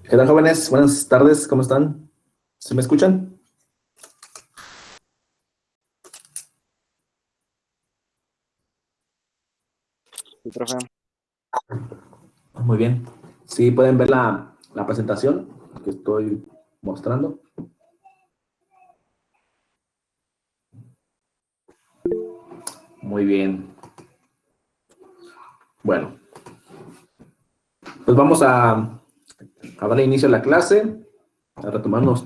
¿Qué tal, jóvenes? Buenas tardes, ¿cómo están? ¿Se me escuchan? Sí, profe. Muy bien. Sí, pueden ver la presentación que estoy mostrando. Muy bien. Bueno, pues vamos a darle inicio a la clase, a retomar unos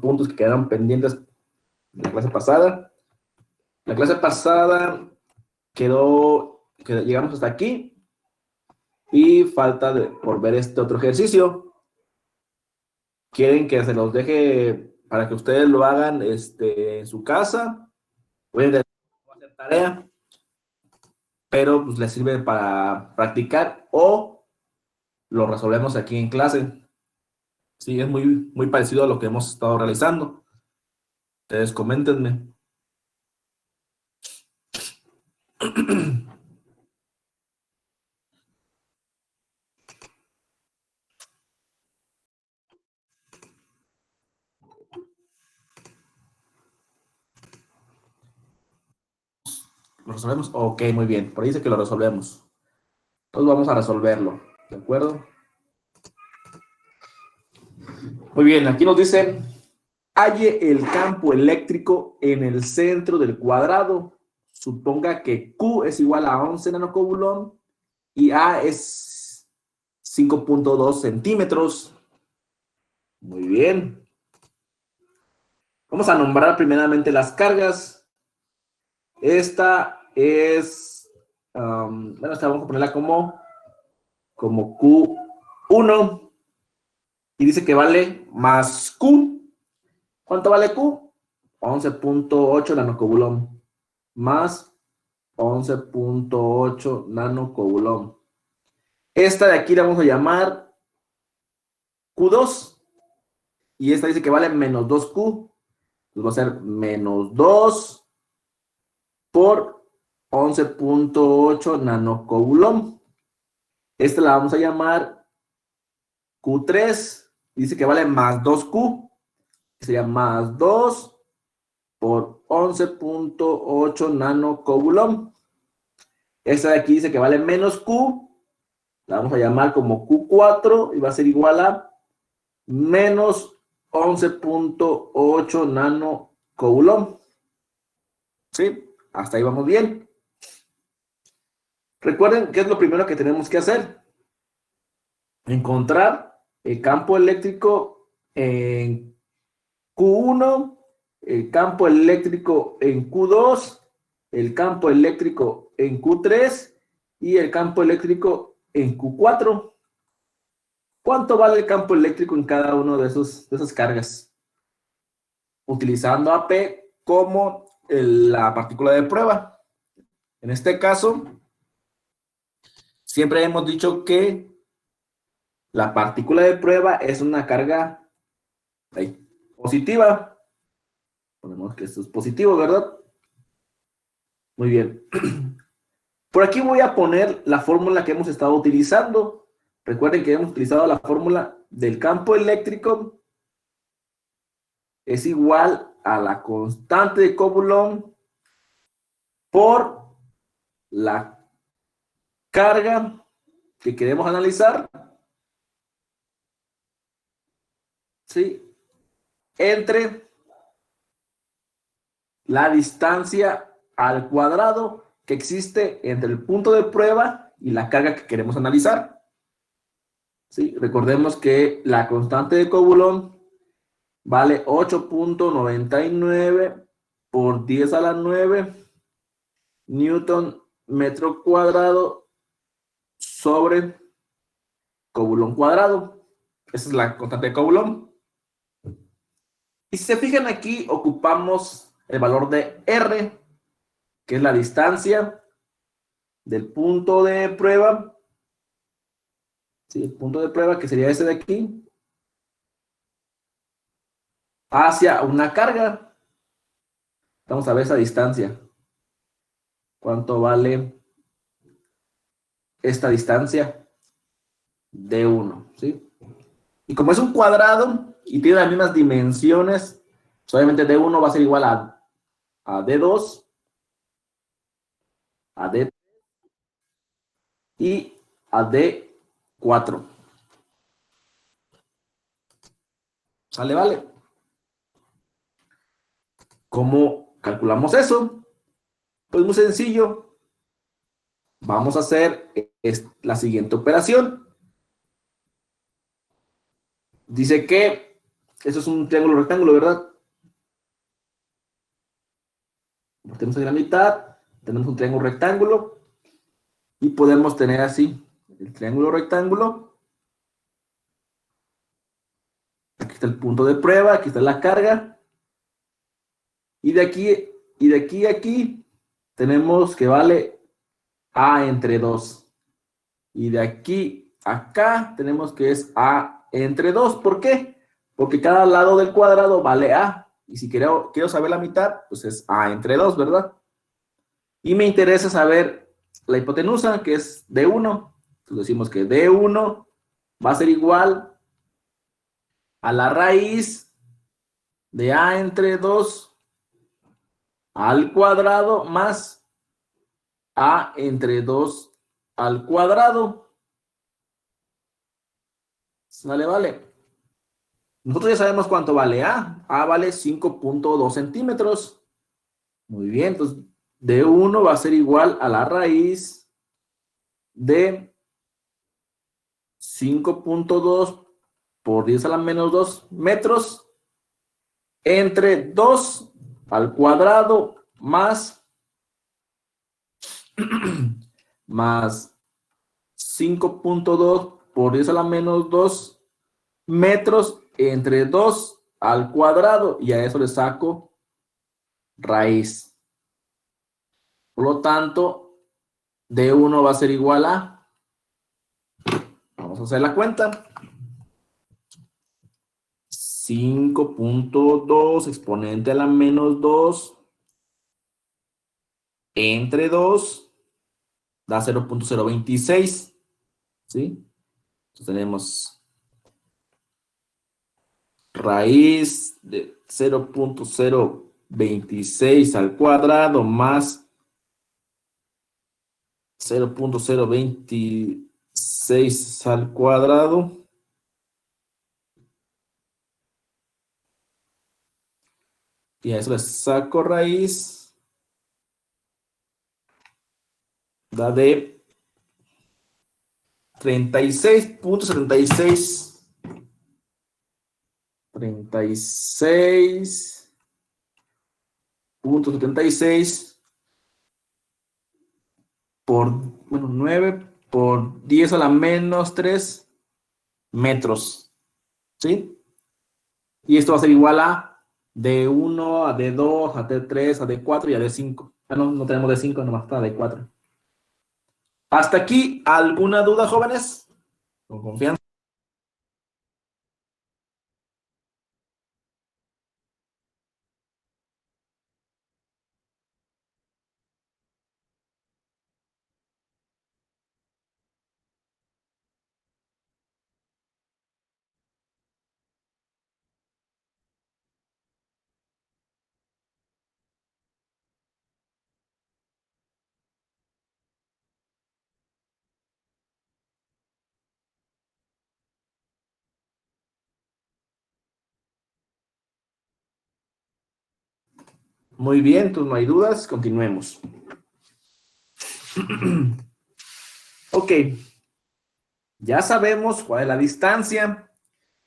puntos que quedaron pendientes de la clase pasada. La clase pasada llegamos hasta aquí y falta por ver este otro ejercicio. ¿Quieren que se los deje para que ustedes lo hagan en su casa? Pueden hacer tarea, pero pues les sirve para practicar o lo resolvemos aquí en clase. Sí, es muy parecido a lo que hemos estado realizando. Ustedes coméntenme. ¿Lo resolvemos? Ok, muy bien. Por ahí dice que lo resolvemos. Entonces vamos a resolverlo. ¿De acuerdo? Muy bien, aquí nos dice, halle el campo eléctrico en el centro del cuadrado. Suponga que Q es igual a 11 nanocoulomb y A es 5.2 centímetros. Muy bien. Vamos a nombrar primeramente las cargas. Esta es, bueno, esta vamos a ponerla como Q1 y dice que vale más Q. ¿Cuánto vale Q? 11.8 nanocoulomb más 11.8 nanocoulomb. Esta de aquí la vamos a llamar Q2 y esta dice que vale menos 2Q. Entonces va a ser menos 2 por 11.8 nanocoulomb. Esta la vamos a llamar Q3. Dice que vale más 2Q. Sería más 2 por 11.8 nanocoulomb. Esta de aquí dice que vale menos Q. La vamos a llamar como Q4 y va a ser igual a menos 11.8 nanocoulomb. ¿Sí? Hasta ahí vamos bien. Recuerden qué es lo primero que tenemos que hacer. Encontrar el campo eléctrico en Q1, el campo eléctrico en Q2, el campo eléctrico en Q3 y el campo eléctrico en Q4. ¿Cuánto vale el campo eléctrico en cada uno de esas cargas? Utilizando a P como la partícula de prueba. En este caso, siempre hemos dicho que la partícula de prueba es una carga positiva. Ponemos que esto es positivo, ¿verdad? Muy bien. Por aquí voy a poner la fórmula que hemos estado utilizando. Recuerden que hemos utilizado la fórmula del campo eléctrico es igual a la constante de Coulomb por la carga que queremos analizar, ¿sí? Entre la distancia al cuadrado que existe entre el punto de prueba y la carga que queremos analizar. ¿Sí? Recordemos que la constante de Coulomb vale 8.99 por 10 a la 9 Newton metro cuadrado sobre Coulomb cuadrado. Esa es la constante de Coulomb. Y si se fijan aquí, ocupamos el valor de R, que es la distancia del punto de prueba, ¿sí? El punto de prueba, que sería ese de aquí, hacia una carga. Vamos a ver esa distancia. ¿Cuánto vale esta distancia? D1, ¿sí? Y como es un cuadrado y tiene las mismas dimensiones, pues obviamente D1 va a ser igual a D2, a D y a D4. ¿Sale? Vale. ¿Cómo calculamos eso? Pues muy sencillo. Vamos a hacer la siguiente operación. Dice que eso es un triángulo rectángulo, ¿verdad? Tenemos ahí la mitad, tenemos un triángulo rectángulo y podemos tener así el triángulo rectángulo. Aquí está el punto de prueba, aquí está la carga. Y de aquí a aquí tenemos que vale A entre 2. Y de aquí a acá tenemos que es A entre 2. ¿Por qué? Porque cada lado del cuadrado vale A. Y si quiero saber la mitad, pues es A entre 2, ¿verdad? Y me interesa saber la hipotenusa, que es D1. Entonces decimos que D1 va a ser igual a la raíz de A entre 2 al cuadrado más A entre 2 al cuadrado. ¿Sale? Vale. Nosotros ya sabemos cuánto vale A. A vale 5.2 centímetros. Muy bien, entonces D1 va a ser igual a la raíz de 5.2 por 10 a la menos 2 metros entre 2 al cuadrado más 5.2 por 10 a la menos 2 metros entre 2 al cuadrado, y a eso le saco raíz. Por lo tanto, D1 va a ser igual a, vamos a hacer la cuenta, 5.2 exponente a la menos 2 entre 2 da 0.026, ¿sí? Entonces tenemos raíz de 0.026 al cuadrado más 0.026 al cuadrado. Y a eso le saco raíz. Da de 36.76. 36.76 por, bueno, 9 por 10 a la menos 3 metros. ¿Sí? Y esto va a ser igual a D1, a D2, a D3, a D4 y a D5. Ah, no, no tenemos D5, nomás está D4. ¿Hasta aquí alguna duda, jóvenes? Con confianza. Muy bien, entonces no hay dudas, continuemos. Ok, ya sabemos cuál es la distancia,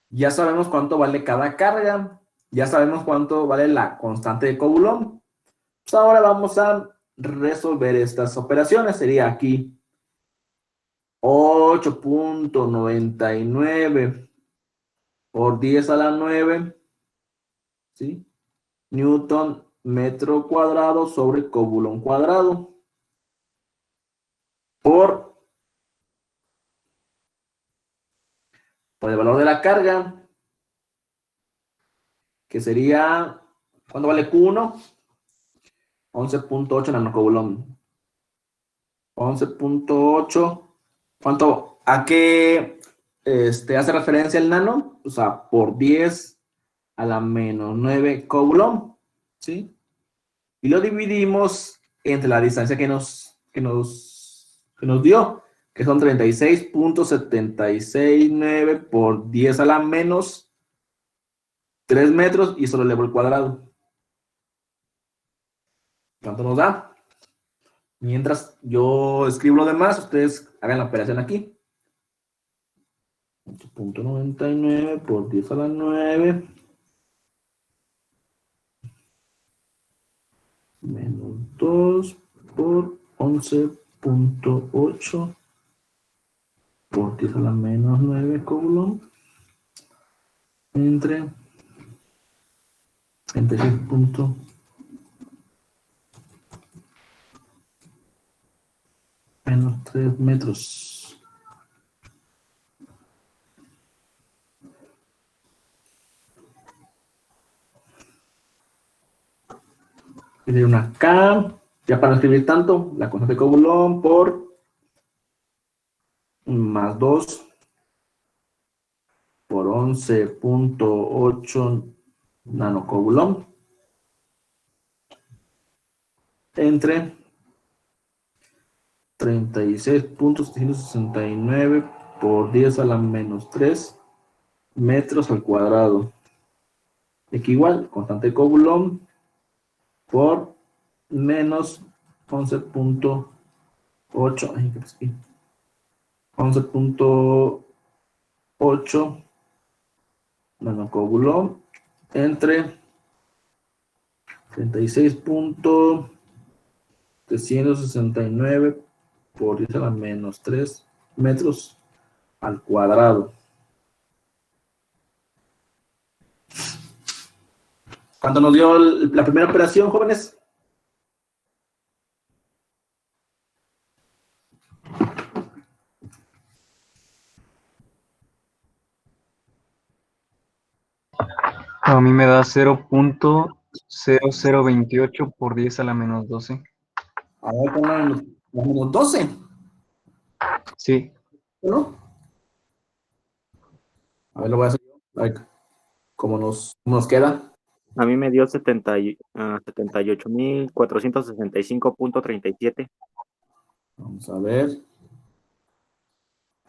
ya sabemos cuánto vale cada carga, ya sabemos cuánto vale la constante de Coulomb. Pues ahora vamos a resolver estas operaciones. Sería aquí 8.99 por 10 a la 9, ¿sí? Newton metro cuadrado sobre Coulomb cuadrado por el valor de la carga, que sería, ¿cuánto vale Q1? 11.8 nanocoulomb. 11.8. ¿Cuánto? ¿A qué hace referencia al nano, o sea, por 10 a la menos 9 coulomb, ¿sí? Y lo dividimos entre la distancia que nos dio, que son 36.769 por 10 a la menos 3 metros, y eso lo elevo al cuadrado. ¿Cuánto nos da? Mientras yo escribo lo demás, ustedes hagan la operación aquí. 8.99 por 10 a la 9 menos 2 por 11.8 por 10 a la menos 9 coulomb entre 36 menos 3 metros. Tiene una K, ya para no escribir tanto, la constante de Coulomb por más 2 por 11.8 nanocoulomb entre 36.769 por 10 a la menos 3 metros al cuadrado. Aquí igual, constante de Coulomb por menos 11.8, 11.8 nanocoulomb entre 36.369 por 10 a la menos 3 metros al cuadrado. ¿Cuánto nos dio la primera operación, jóvenes? A mí me da 0.0028 por 10 a la menos 12. A ver, con la menos 12, Sí, ¿no? A ver, lo voy a hacer yo. A ver cómo nos queda. A mí me dio 78.465.37. Vamos a ver.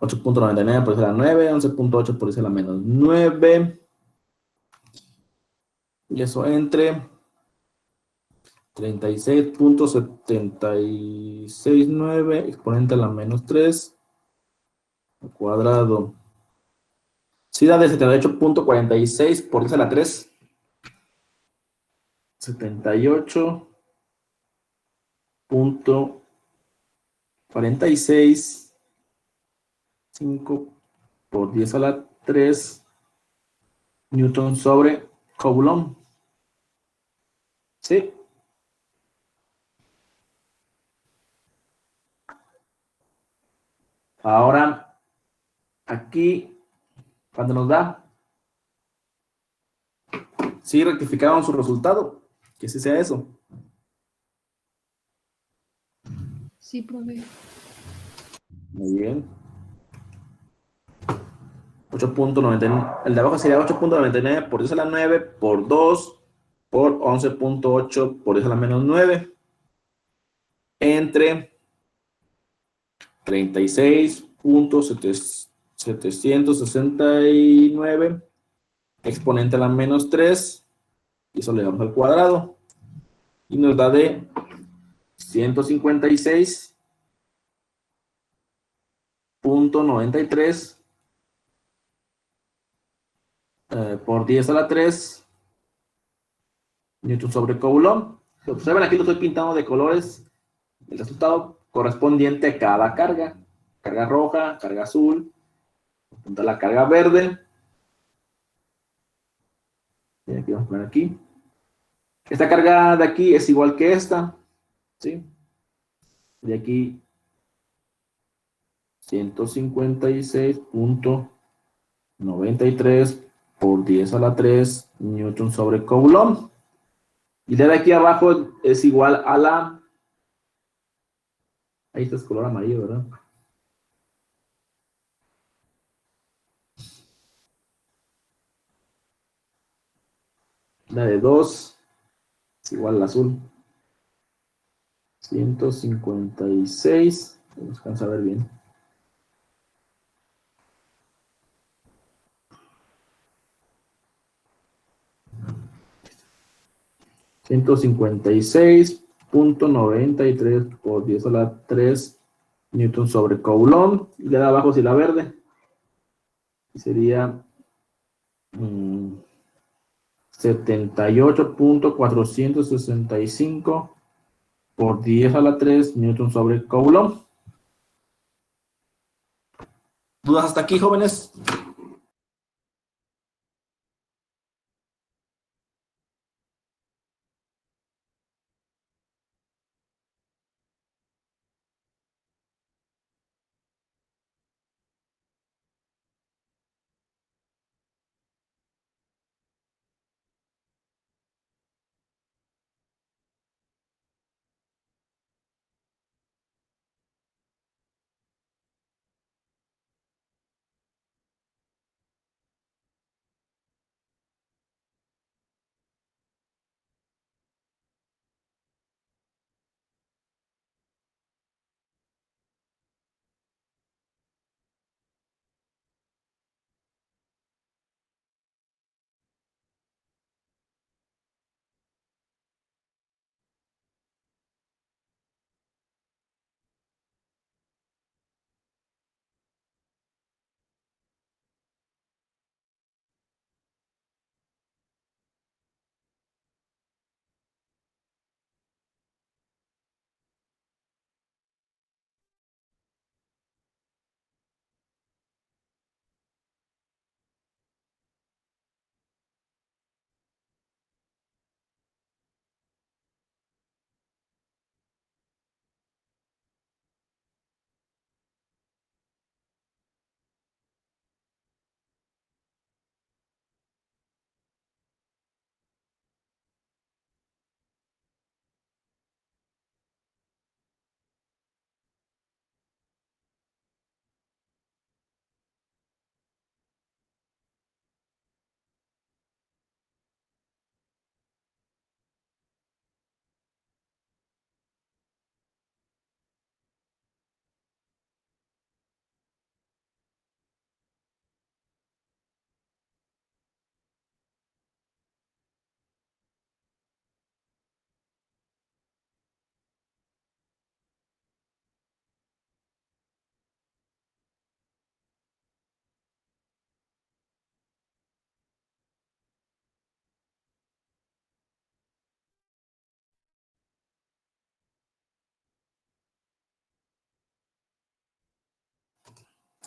8.99 por 10 a la 9, 11.8 por 10 a la menos 9. Y eso entre 36.769 exponente a la menos 3 al cuadrado. Sí, da de 78.46 por 10 a la 3. 78.46 5 por 10 a la 3 newton sobre coulomb. ¿Sí? Ahora, aquí, cuando nos da, sí rectificaron su resultado, que sí sea eso. Sí, profe. Muy bien. 8.99, el de abajo sería 8.99 por 10 a la 9 por 2 por 11.8 por 10 a la menos 9 entre 36.769 exponente a la menos 3, y eso le damos al cuadrado, y nos da de 156.93 por 10 a la 3 newton sobre coulomb. Si observan, aquí lo estoy pintando de colores, el resultado correspondiente a cada carga. Carga roja, carga azul, apunta la carga verde. Y aquí vamos a poner aquí. Esta carga de aquí es igual que esta, ¿sí? De aquí 156.93 por 10 a la 3 newton sobre coulomb. Y de aquí abajo es igual a la... Ahí está, es color amarillo, ¿verdad? La de 2 es igual al azul. 156. Vamos a alcanzar a ver bien. $156.93 por 10 a la 3 newton sobre coulomb. Y le da abajo si la verde. Y sería 78.465 por 10 a la 3 newton sobre coulomb. ¿Dudas hasta aquí, jóvenes?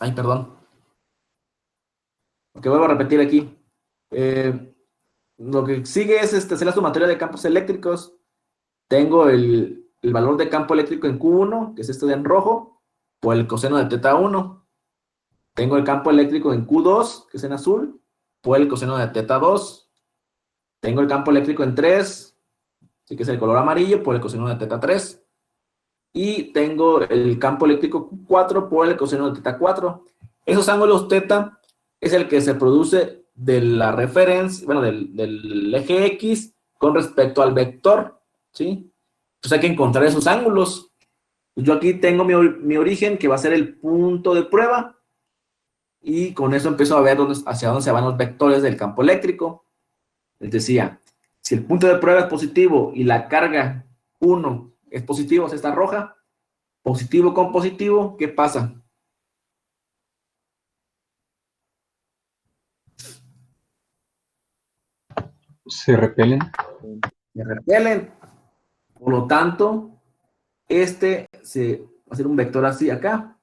Ay, perdón. Que vuelvo a repetir aquí. Lo que sigue es hacer la sumatoria de campos eléctricos. Tengo el valor de campo eléctrico en Q1, que es este de en rojo, por el coseno de teta 1. Tengo el campo eléctrico en Q2, que es en azul, por el coseno de teta 2. Tengo el campo eléctrico en 3, así que es el color amarillo, por el coseno de teta 3. Y tengo el campo eléctrico Q4 por el coseno de teta 4. Esos ángulos teta es el que se produce de la referencia, bueno, del eje X con respecto al vector, ¿sí? Entonces hay que encontrar esos ángulos. Yo aquí tengo mi origen, que va a ser el punto de prueba, y con eso empiezo a ver hacia dónde se van los vectores del campo eléctrico. Les decía, si el punto de prueba es positivo y la carga 1 es positivo, o sea, está roja, positivo con positivo, ¿qué pasa? Se repelen. Se repelen. Por lo tanto, este se va a hacer un vector así acá.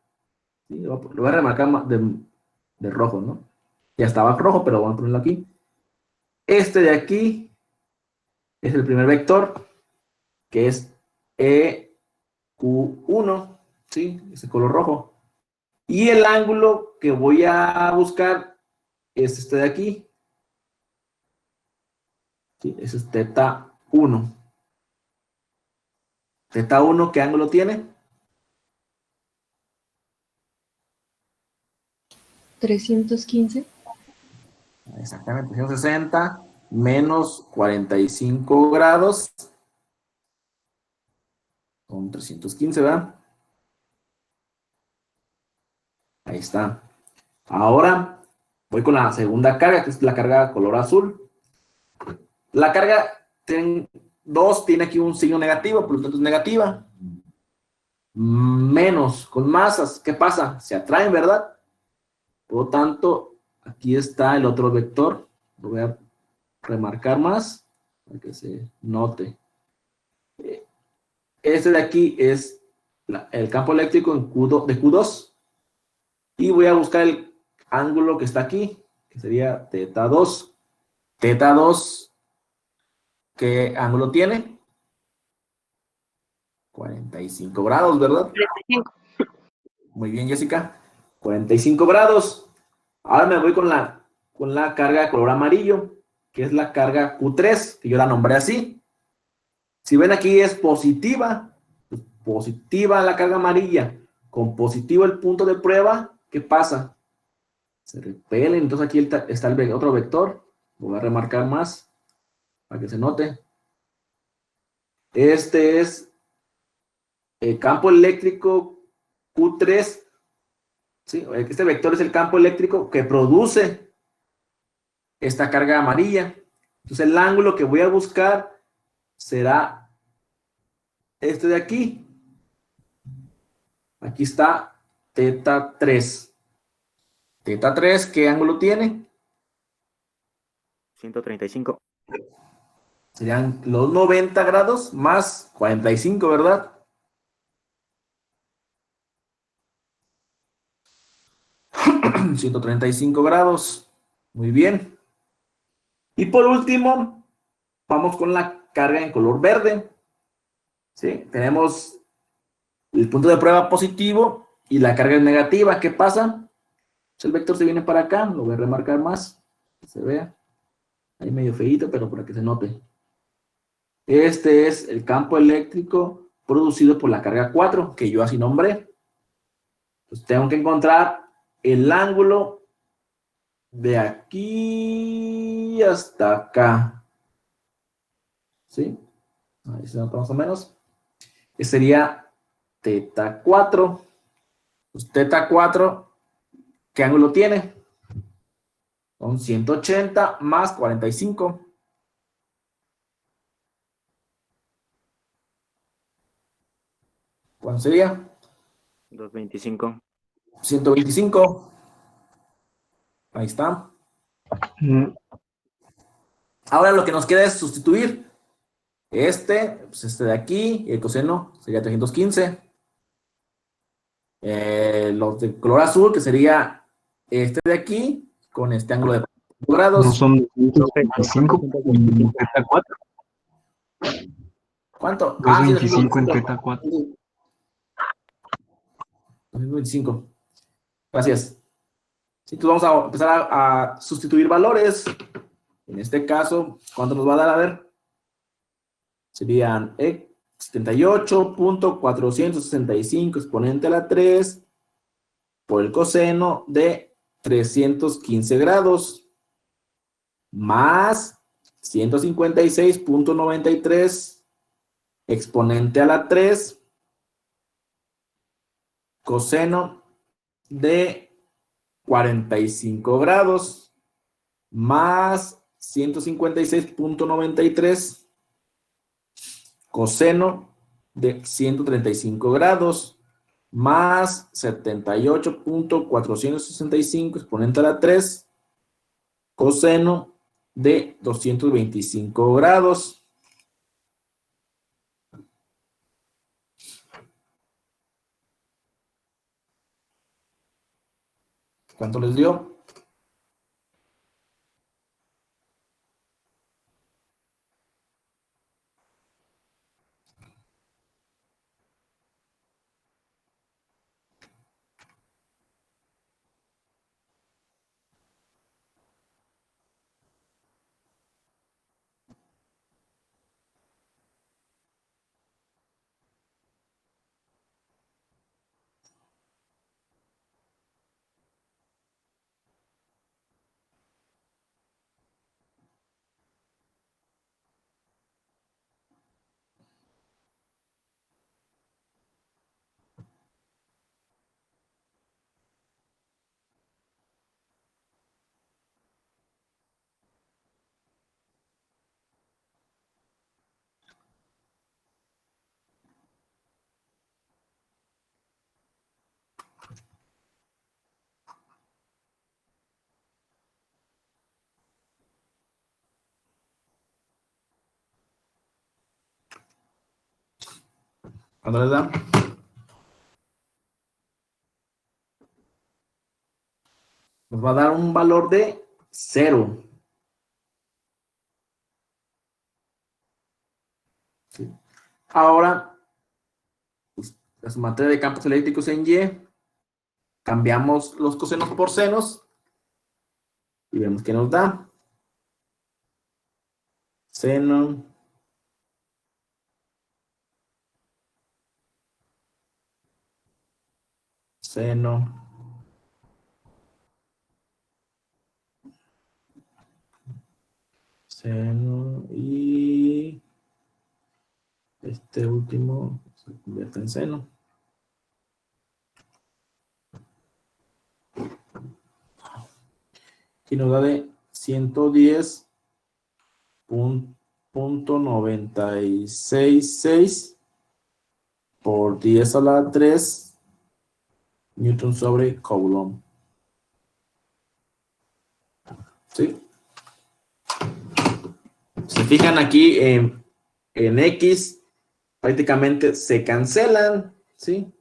¿Sí? Lo voy a remarcar de rojo, ¿no? Ya estaba rojo, pero vamos a ponerlo aquí. Este de aquí es el primer vector, que es EQ1, ¿sí? Ese color rojo. Y el ángulo que voy a buscar es este de aquí. ¿Sí? Ese es teta 1. Teta 1, ¿qué ángulo tiene? 315. Exactamente, 160 menos 45 grados. Son 315, ¿verdad? Ahí está. Ahora voy con la segunda carga, que es la carga color azul. La carga 2 tiene aquí un signo negativo, por lo tanto es negativa. Menos, con masas, ¿qué pasa? Se atraen, ¿verdad? Por lo tanto, aquí está el otro vector. Lo voy a remarcar más para que se note. Este de aquí es el campo eléctrico en de Q2. Y voy a buscar el ángulo que está aquí, que sería teta 2. Teta 2, ¿qué ángulo tiene? 45 grados, ¿verdad? 35. Muy bien, Jessica. 45 grados. Ahora me voy con la carga de color amarillo, que es la carga Q3, que yo la nombré así. Si ven aquí es positiva, pues positiva la carga amarilla, con positivo el punto de prueba, ¿qué pasa? Se repelen, entonces aquí está el otro vector, lo voy a remarcar más para que se note. Este es el campo eléctrico Q3, ¿sí? Este vector es el campo eléctrico que produce esta carga amarilla. Entonces el ángulo que voy a buscar será este de aquí. Aquí está teta 3. Teta 3, ¿qué ángulo tiene? 135. Serían los 90 grados más 45, ¿verdad? 135 grados. Muy bien. Y por último, vamos con la carga en color verde. ¿Sí? Tenemos el punto de prueba positivo y la carga es negativa. ¿Qué pasa? Pues el vector se viene para acá. Lo voy a remarcar más. Que se vea. Ahí medio feíto, pero para que se note. Este es el campo eléctrico producido por la carga 4, que yo así nombré. Entonces tengo que encontrar el ángulo de aquí hasta acá. ¿Sí? Ahí se nota más o menos. Que sería teta 4. Pues teta 4, ¿qué ángulo tiene? Son 180 más 45. ¿Cuánto sería? 225. 125. Ahí está. Mm, Ahora lo que nos queda es sustituir pues este de aquí, y el coseno sería 315. Los de color azul, que sería este de aquí, con este ángulo de 45 No grados. son Profe, 225 en 225. teta 4. ¿Cuánto? Ah, sí, 225 en 225. teta 4. 225. Gracias. Sí, entonces vamos a empezar a sustituir valores. En este caso, ¿cuánto nos va a dar? A ver, serían 78.465 exponente a la 3 por el coseno de 315 grados más 156.93 exponente a la 3 coseno de 45 grados más 156.93 coseno de 135 grados más 78.465 exponente a la 3 coseno de 225 grados. ¿Cuánto les dio? ¿Cuándo les da? Nos va a dar un valor de 0. ¿Sí? Ahora, pues, la sumatoria de campos eléctricos en Y, cambiamos los cosenos por senos y vemos que nos da seno seno seno y este último se convierte en seno. Y nos da de 110.966 por 10 a la 3 newton sobre coulomb. ¿Sí? Se fijan aquí en X, prácticamente se cancelan, ¿sí?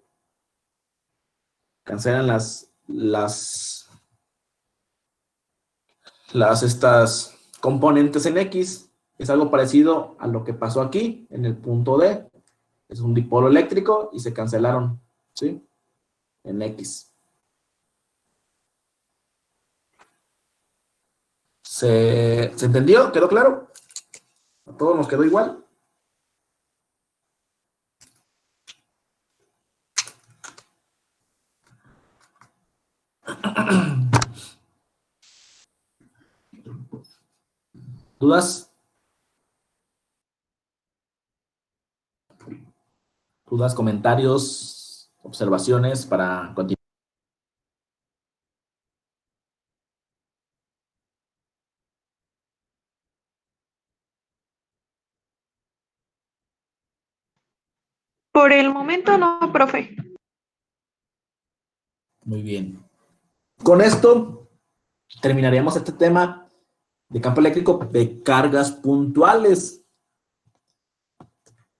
Cancelan estas componentes en X. Es algo parecido a lo que pasó aquí en el punto D. Es un dipolo eléctrico y se cancelaron, ¿sí? En X. ¿Se entendió? ¿Quedó claro? ¿A todos nos quedó igual? ¿Dudas? ¿Dudas, comentarios, observaciones para continuar? Por el momento no, profe. Muy bien. Con esto terminaríamos este tema de campo eléctrico de cargas puntuales.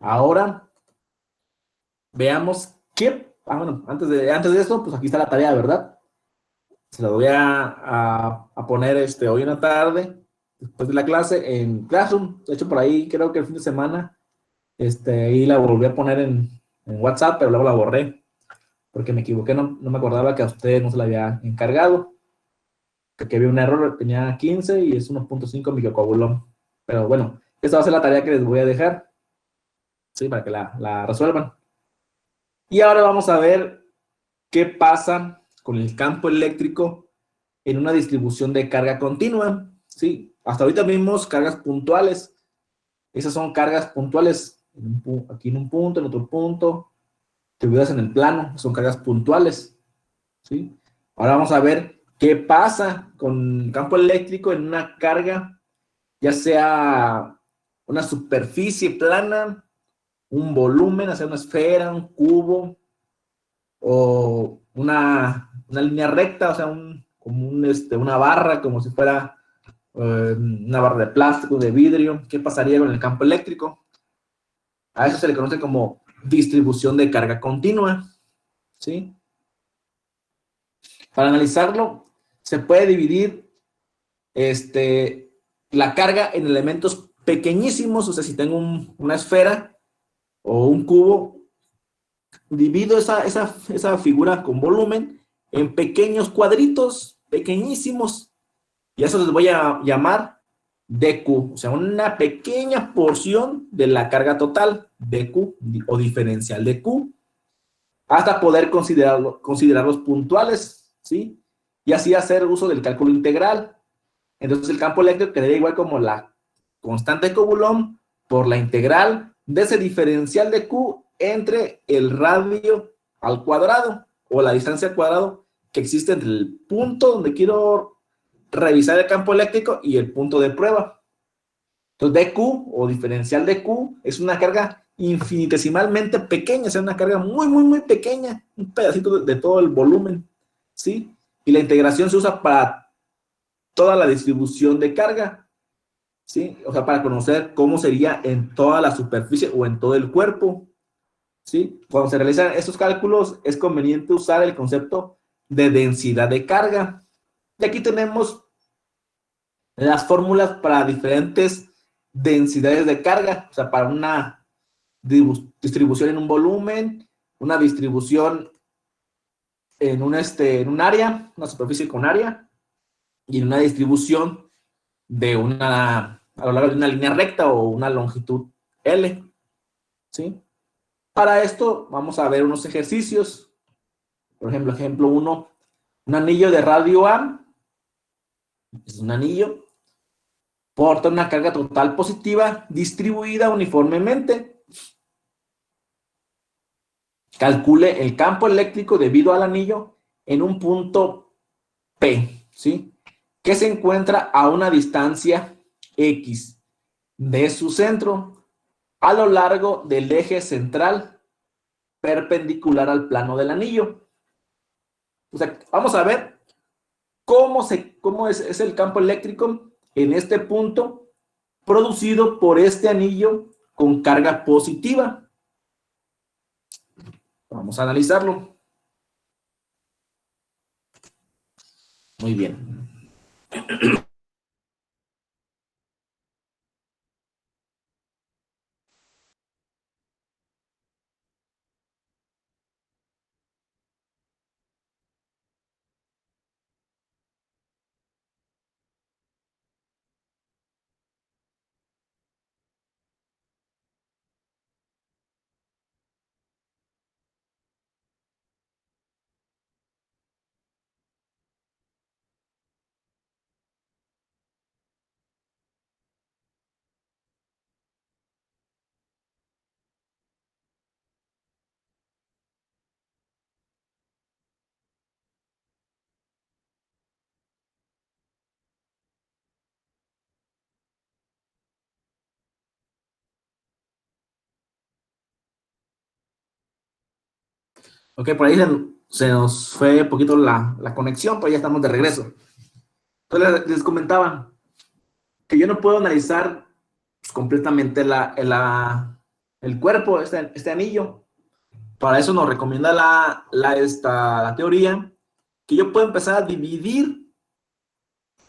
Ahora veamos qué. Bueno, antes de esto, pues aquí está la tarea, ¿verdad? Se la voy a poner hoy en la tarde, después de la clase, en Classroom. De hecho, por ahí creo que el fin de semana, ahí la volví a poner en WhatsApp, pero luego la borré, porque me equivoqué, no me acordaba que a ustedes no se la había encargado. Que había un error, tenía 15 y es 1.5 microcoulomb. Pero bueno, esta va a ser la tarea que les voy a dejar, ¿sí? Para que la resuelvan. Y ahora vamos a ver qué pasa con el campo eléctrico en una distribución de carga continua, ¿sí? Hasta ahorita vimos cargas puntuales. Esas son cargas puntuales, aquí en un punto, en otro punto, distribuidas en el plano, son cargas puntuales, ¿sí? Ahora vamos a ver qué pasa con el campo eléctrico en una carga, ya sea una superficie plana, un volumen, hacer una esfera, un cubo, o una línea recta, o sea, como una barra, como si fuera una barra de plástico, de vidrio. ¿Qué pasaría con el campo eléctrico? A eso se le conoce como distribución de carga continua, ¿sí? Para analizarlo, se puede dividir la carga en elementos pequeñísimos. O sea, si tengo una esfera o un cubo, divido esa figura con volumen en pequeños cuadritos, pequeñísimos, y a eso les voy a llamar dQ, o sea, una pequeña porción de la carga total, dQ, o diferencial de Q, hasta poder considerarlos puntuales, ¿sí? Y así hacer uso del cálculo integral. Entonces el campo eléctrico quedaría igual como la constante de Coulomb por la integral de ese diferencial de Q entre el radio al cuadrado, o la distancia al cuadrado que existe entre el punto donde quiero revisar el campo eléctrico y el punto de prueba. Entonces dQ, o diferencial de Q, es una carga infinitesimalmente pequeña, o sea, una carga muy, muy, muy pequeña, un pedacito de todo el volumen, ¿sí? Y la integración se usa para toda la distribución de carga, ¿sí? O sea, para conocer cómo sería en toda la superficie o en todo el cuerpo, ¿sí? Cuando se realizan estos cálculos, es conveniente usar el concepto de densidad de carga. Y aquí tenemos las fórmulas para diferentes densidades de carga, o sea, para una distribución en un volumen, una distribución en un área, una superficie con área, y en una distribución a lo largo de una línea recta o una longitud L, ¿sí? Para esto vamos a ver unos ejercicios. Por ejemplo, ejemplo 1, un anillo de radio A, es un anillo, porta una carga total positiva distribuida uniformemente. Calcule el campo eléctrico debido al anillo en un punto P, ¿sí? Que se encuentra a una distancia X de su centro a lo largo del eje central perpendicular al plano del anillo. O sea, vamos a ver cómo es el campo eléctrico en este punto producido por este anillo con carga positiva. Vamos a analizarlo. Muy bien. Ok, por ahí se nos fue un poquito la conexión, pero ya estamos de regreso. Entonces les comentaba que yo no puedo analizar pues, completamente el cuerpo, este anillo. Para eso nos recomienda la teoría que yo puedo empezar a dividir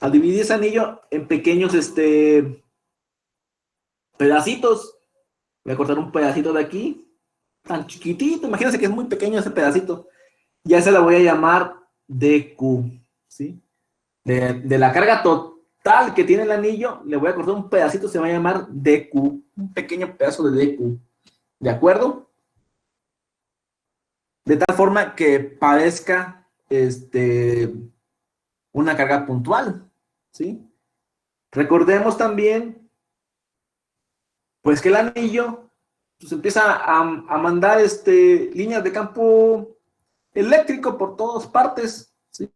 ese anillo en pequeños pedacitos. Voy a cortar un pedacito de aquí, tan chiquitito, imagínense que es muy pequeño ese pedacito. Ya se la voy a llamar DQ, ¿sí? De la carga total que tiene el anillo, le voy a cortar un pedacito, se va a llamar DQ, un pequeño pedazo de DQ, ¿de acuerdo? De tal forma que parezca una carga puntual, ¿sí? Recordemos también, pues que el anillo pues, empieza a mandar líneas de campo eléctrico por todas partes, ¿sí?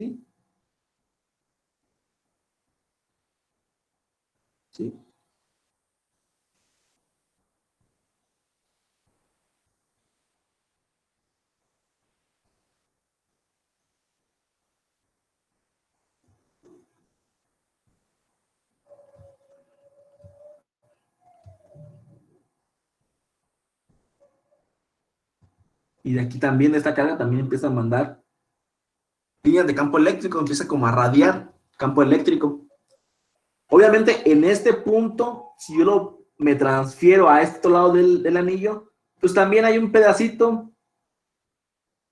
¿Sí? Y de aquí también, de esta carga, también empieza a mandar líneas de campo eléctrico, empieza como a radiar campo eléctrico. Obviamente, en este punto, si yo me transfiero a este lado del anillo, pues también hay un pedacito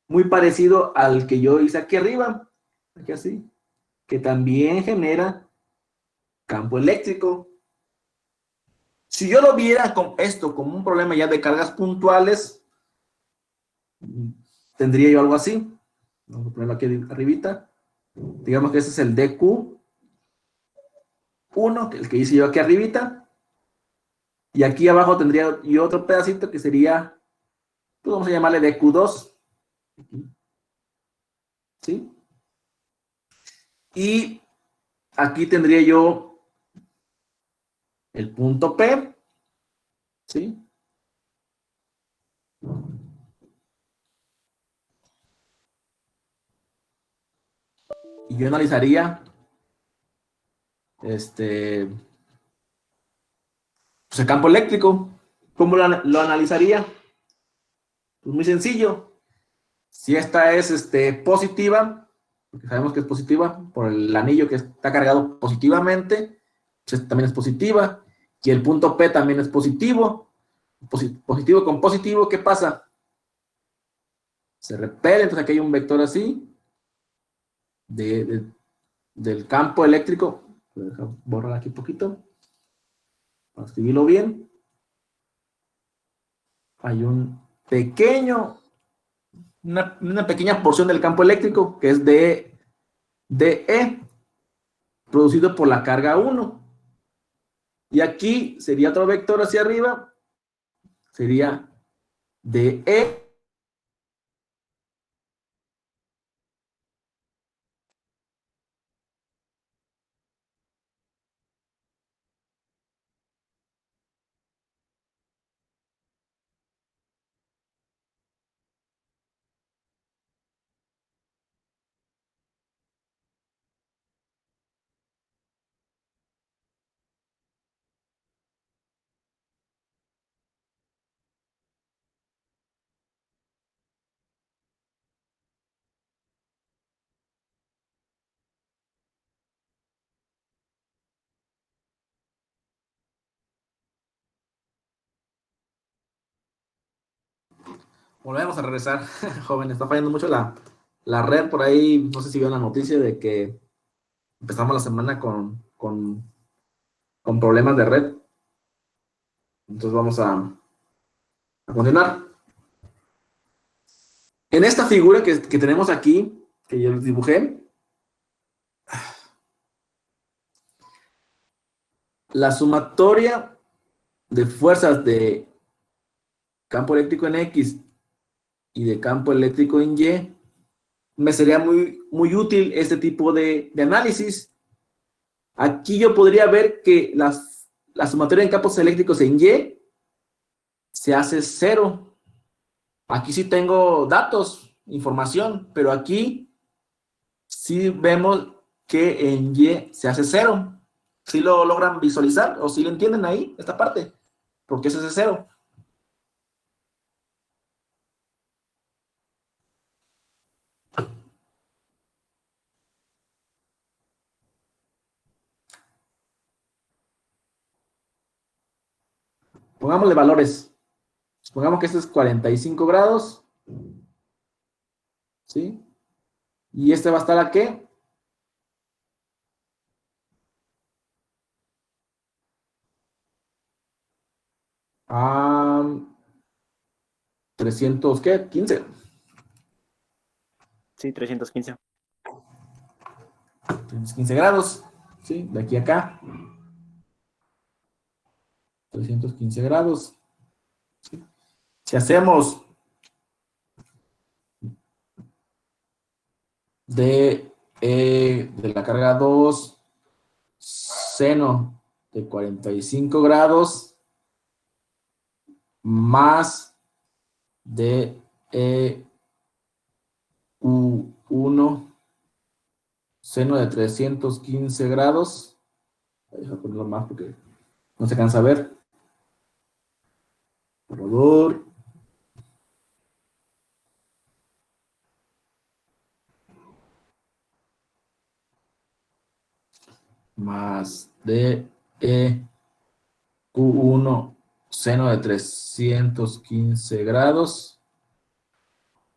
muy parecido al que yo hice aquí arriba, aquí así, que también genera campo eléctrico. Si yo lo viera con esto como un problema ya de cargas puntuales, tendría yo algo así. Vamos a ponerlo aquí arribita. Digamos que ese es el DQ1, el que hice yo aquí arribita. Y aquí abajo tendría yo otro pedacito que sería, pues vamos a llamarle DQ2. ¿Sí? Y aquí tendría yo el punto P. ¿Sí? Y yo analizaría pues el campo eléctrico. ¿Cómo lo analizaría? Pues muy sencillo. Si esta es positiva, porque sabemos que es positiva por el anillo que está cargado positivamente, pues también es positiva. Y el punto P también es positivo. Positivo con positivo, ¿qué pasa? Se repele, entonces aquí hay un vector así del campo eléctrico. Voy a dejar borrar aquí un poquito para escribirlo bien. Hay una pequeña porción del campo eléctrico que es de DE, producido por la carga 1. Y aquí sería otro vector hacia arriba, sería DE. Volvemos a regresar, joven, está fallando mucho la red por ahí, no sé si vieron la noticia de que empezamos la semana con problemas de red. Entonces vamos a continuar. En esta figura que tenemos aquí, que yo les dibujé, la sumatoria de fuerzas de campo eléctrico en X y de campo eléctrico en Y, me sería muy útil este tipo de análisis. Aquí yo podría ver que la sumatoria en campos eléctricos en Y se hace 0. Aquí sí tengo datos, información, pero aquí sí vemos que en Y se hace 0. ¿Sí lo logran visualizar o sí lo entienden ahí, esta parte? ¿Por qué se hace 0? Pongámosle valores. Supongamos que este es 45 grados. ¿Sí? ¿Y este va a estar a qué? A 300, ¿qué? 15. Sí, 315. 315 grados. ¿Sí? De aquí a acá. 315 grados. ¿Sí? Si hacemos de la carga 2 seno de 45 grados más de U1 seno de 315 grados. Voy a ponerlo más porque no se cansa a ver. Por favor. Más de Q1 seno de 315 grados.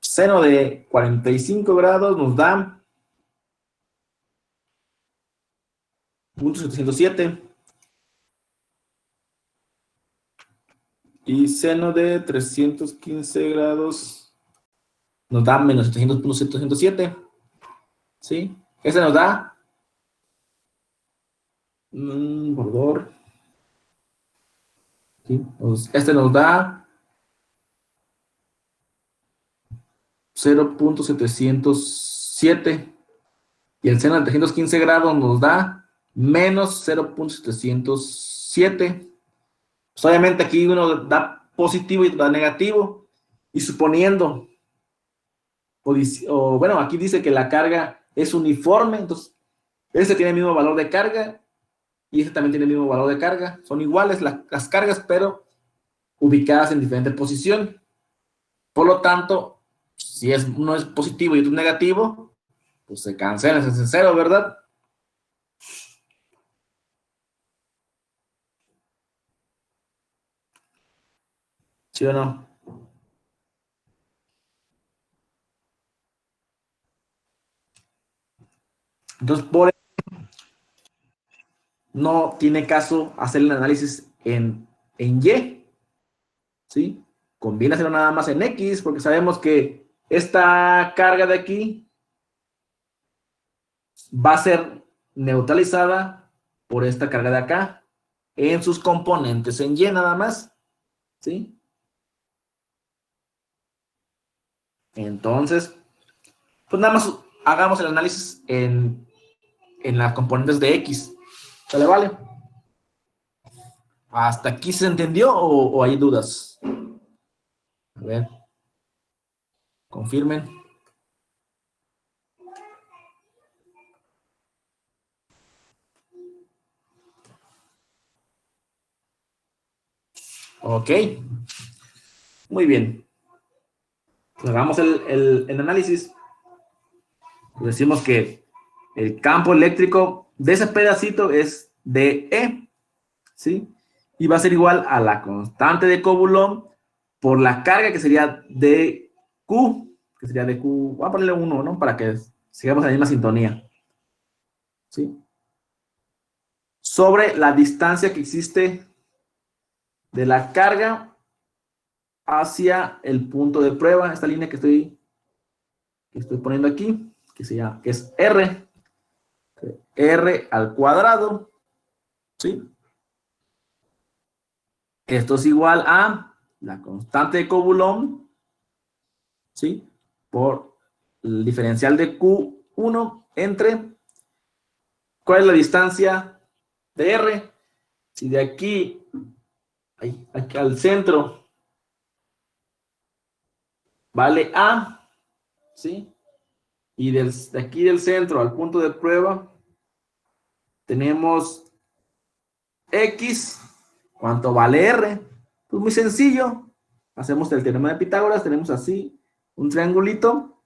Seno de 45 grados nos da .707. Y seno de 315 grados nos da menos 700.707. ¿Sí? Ese nos da por favor. ¿Sí? Este nos da 0.707. Y el seno de 315 grados nos da menos 0.707. Pues obviamente aquí uno da positivo y da negativo. Y suponiendo, bueno, aquí dice que la carga es uniforme, entonces este tiene el mismo valor de carga y este también tiene el mismo valor de carga. Son iguales las cargas, pero ubicadas en diferente posición. Por lo tanto, si uno es positivo y otro es negativo, pues se cancela, es cero, ¿verdad? ¿Sí o no? Entonces, por eso no tiene caso hacer el análisis en Y, ¿sí? Conviene hacerlo nada más en X, porque sabemos que esta carga de aquí va a ser neutralizada por esta carga de acá en sus componentes en Y nada más, ¿sí? Entonces, pues nada más hagamos el análisis en las componentes de X. ¿Sale, vale? ¿Hasta aquí se entendió o hay dudas? A ver, confirmen. Ok, muy bien. Pues hagamos el análisis. Pues decimos que el campo eléctrico de ese pedacito es DE, ¿sí? Y va a ser igual a la constante de Coulomb por la carga que sería dQ, que sería dQ, voy a ponerle 1, ¿no? Para que sigamos en la misma sintonía, ¿sí? Sobre la distancia que existe de la carga hacia el punto de prueba, esta línea que estoy poniendo aquí, que es R al cuadrado, ¿sí? Esto es igual a la constante de Coulomb, ¿sí? Por el diferencial de Q1 entre, ¿cuál es la distancia de R? Si de aquí al centro vale A, ¿sí? Y de aquí del centro al punto de prueba tenemos X, ¿cuánto vale R? Pues muy sencillo. Hacemos el teorema de Pitágoras, tenemos así un triangulito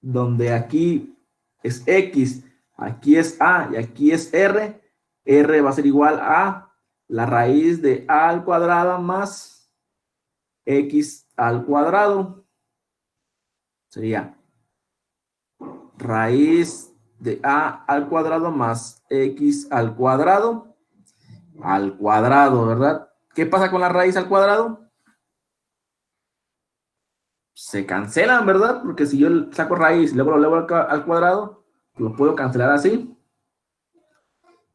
donde aquí es X, aquí es A y aquí es R. R va a ser igual a la raíz de A al cuadrado más X al cuadrado. Sería raíz de A al cuadrado más X al cuadrado, ¿verdad? ¿Qué pasa con la raíz al cuadrado? Se cancelan, ¿verdad? Porque si yo saco raíz y luego lo elevo al cuadrado, lo puedo cancelar así.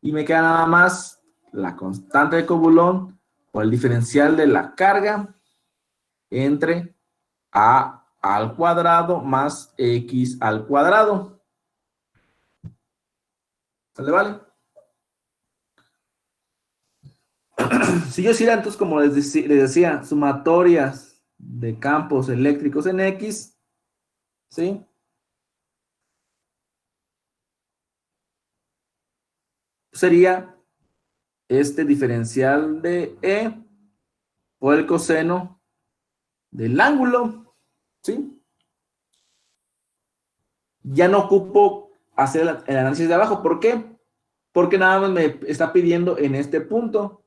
Y me queda nada más la constante de Coulomb o el diferencial de la carga entre A al cuadrado más X al cuadrado. ¿Sale, vale? Si yo hiciera entonces, como les decía, sumatorias de campos eléctricos en X, ¿sí? Sería este diferencial de E por el coseno del ángulo, ¿sí? Ya no ocupo hacer el análisis de abajo. ¿Por qué? Porque nada más me está pidiendo en este punto,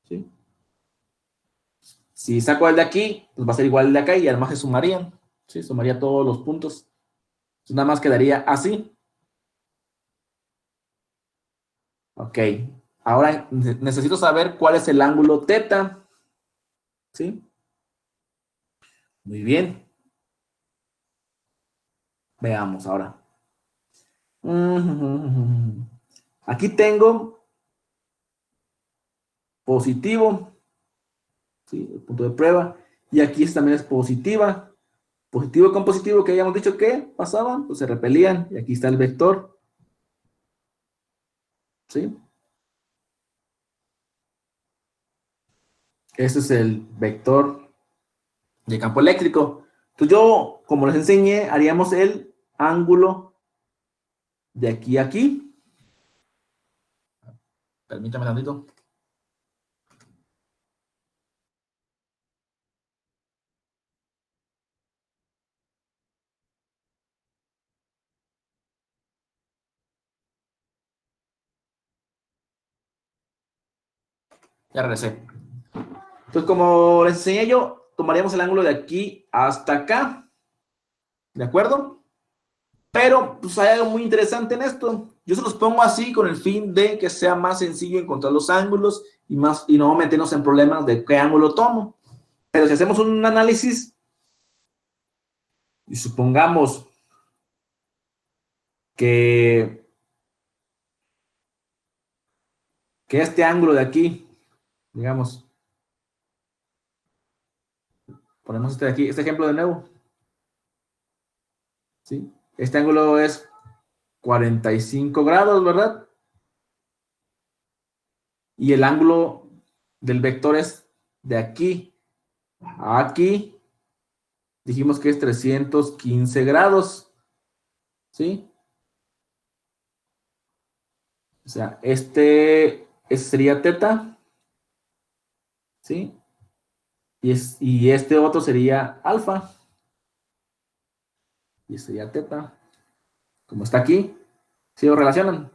¿sí? Si saco el de aquí, pues va a ser igual el de acá y además se sumarían, ¿sí? Sumaría todos los puntos. Entonces nada más quedaría así. Ok. Ahora necesito saber cuál es el ángulo teta, ¿sí? Muy bien. Veamos ahora. Aquí tengo positivo, ¿sí? El punto de prueba. Y aquí también es positiva. Positivo con positivo, que habíamos dicho que pasaban, pues se repelían. Y aquí está el vector, ¿sí? Este es el vector de campo eléctrico. Entonces yo, como les enseñé, haríamos el ángulo de aquí a aquí. Permítame tantito. Ya regresé. Entonces, como les enseñé yo, tomaríamos el ángulo de aquí hasta acá. ¿De acuerdo? Pero, pues hay algo muy interesante en esto. Yo se los pongo así con el fin de que sea más sencillo encontrar los ángulos y no meternos en problemas de qué ángulo tomo. Pero si hacemos un análisis y supongamos que este ángulo de aquí, digamos, ponemos este de aquí, este ejemplo de nuevo, ¿sí? Este ángulo es 45 grados, ¿verdad? Y el ángulo del vector es de aquí a aquí. Dijimos que es 315 grados, ¿sí? O sea, este sería teta, ¿sí? Y este otro sería alfa. Y sería teta. Como está aquí, ¿sí lo relacionan?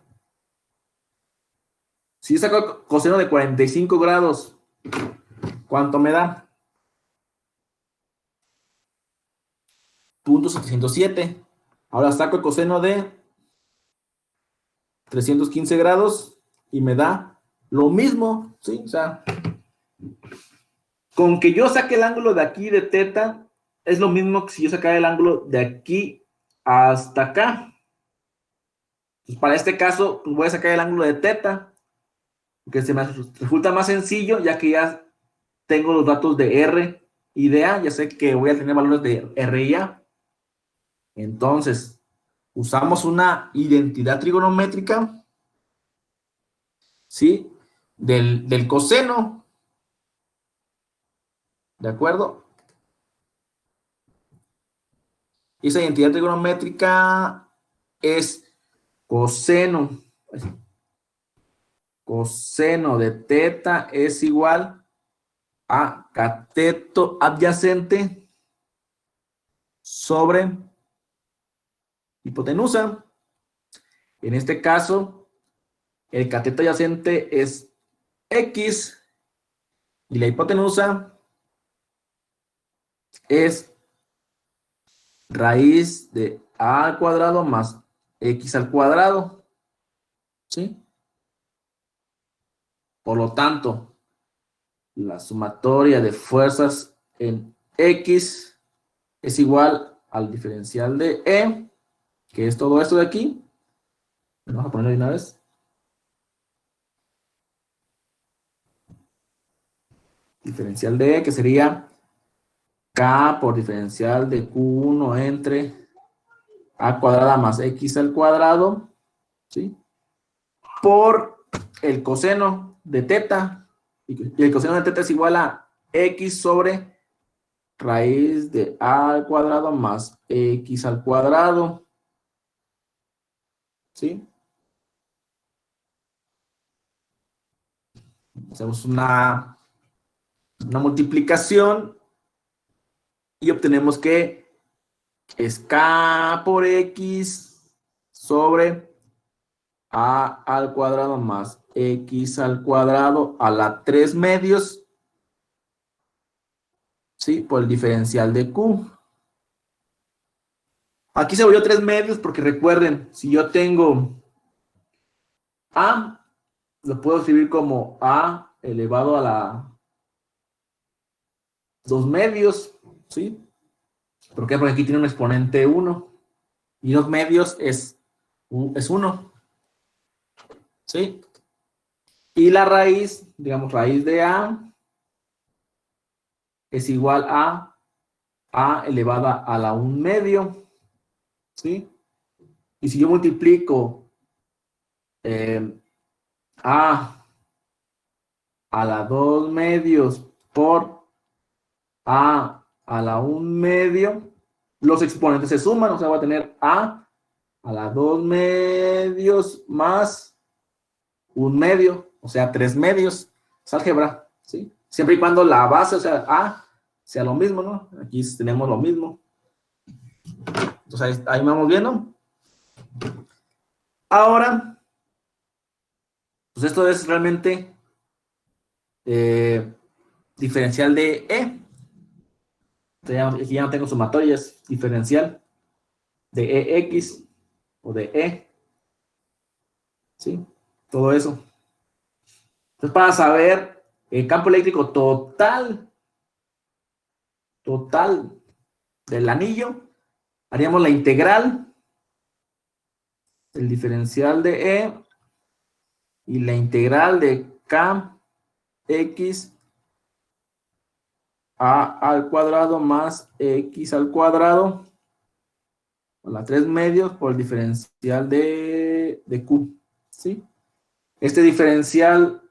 Si yo saco coseno de 45 grados, ¿cuánto me da? 0.707. Ahora saco el coseno de 315 grados y me da lo mismo, ¿sí? O sea, con que yo saque el ángulo de aquí de teta, es lo mismo que si yo sacara el ángulo de aquí hasta acá. Pues para este caso, pues voy a sacar el ángulo de teta, porque se me resulta más sencillo, ya que ya tengo los datos de R y de A, ya sé que voy a tener valores de R y A. Entonces, usamos una identidad trigonométrica, ¿sí? Del coseno, ¿de acuerdo? Esa identidad trigonométrica es coseno. Coseno de teta es igual a cateto adyacente sobre hipotenusa. En este caso, el cateto adyacente es X y la hipotenusa es raíz de A al cuadrado más X al cuadrado, ¿sí? Por lo tanto, la sumatoria de fuerzas en X es igual al diferencial de E, que es todo esto de aquí. Vamos a ponerlo de una vez. Diferencial de E, que sería K por diferencial de Q1 entre A cuadrada más X al cuadrado, ¿sí? Por el coseno de teta. Y el coseno de teta es igual a X sobre raíz de A al cuadrado más X al cuadrado, ¿sí? Hacemos una multiplicación y obtenemos que es K por X sobre A al cuadrado más X al cuadrado a la 3 medios, ¿sí? Por el diferencial de Q. Aquí se volvió 3 medios porque recuerden, si yo tengo A, lo puedo escribir como A elevado a la 2 medios, ¿sí? ¿Por qué? Porque aquí tiene un exponente 1 y 2 medios es 1, ¿sí? Y la raíz, digamos, raíz de A es igual a A elevada a la 1 medio, ¿sí? Y si yo multiplico A a la 2 medios por A la 1 medio, los exponentes se suman, o sea, voy a tener A la 2 medios más 1 medio, o sea, 3 medios. Es álgebra, ¿sí? Siempre y cuando la base, o sea, A, sea lo mismo, ¿no? Aquí tenemos lo mismo. Entonces, ahí vamos viendo. Ahora, pues esto es realmente diferencial de E. Entonces ya no tengo sumatoria, es diferencial de EX o de E. ¿Sí? Todo eso. Entonces, para saber el campo eléctrico total del anillo, haríamos la integral del diferencial de E y la integral de Kx a al cuadrado más x al cuadrado a la 3 medios por el diferencial de Q. ¿Sí? Este diferencial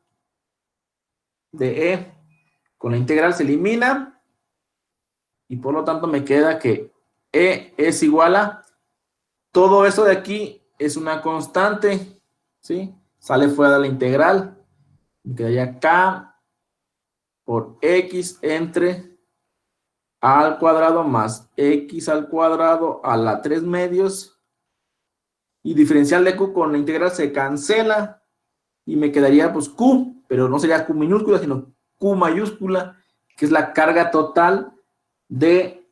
de E con la integral se elimina y por lo tanto me queda que E es igual a todo esto de aquí es una constante, ¿sí? Sale fuera de la integral, me quedaría K por X entre A al cuadrado más X al cuadrado a la 3 medios y diferencial de Q con la integral se cancela y me quedaría pues Q, pero no sería Q minúscula, sino Q mayúscula, que es la carga total del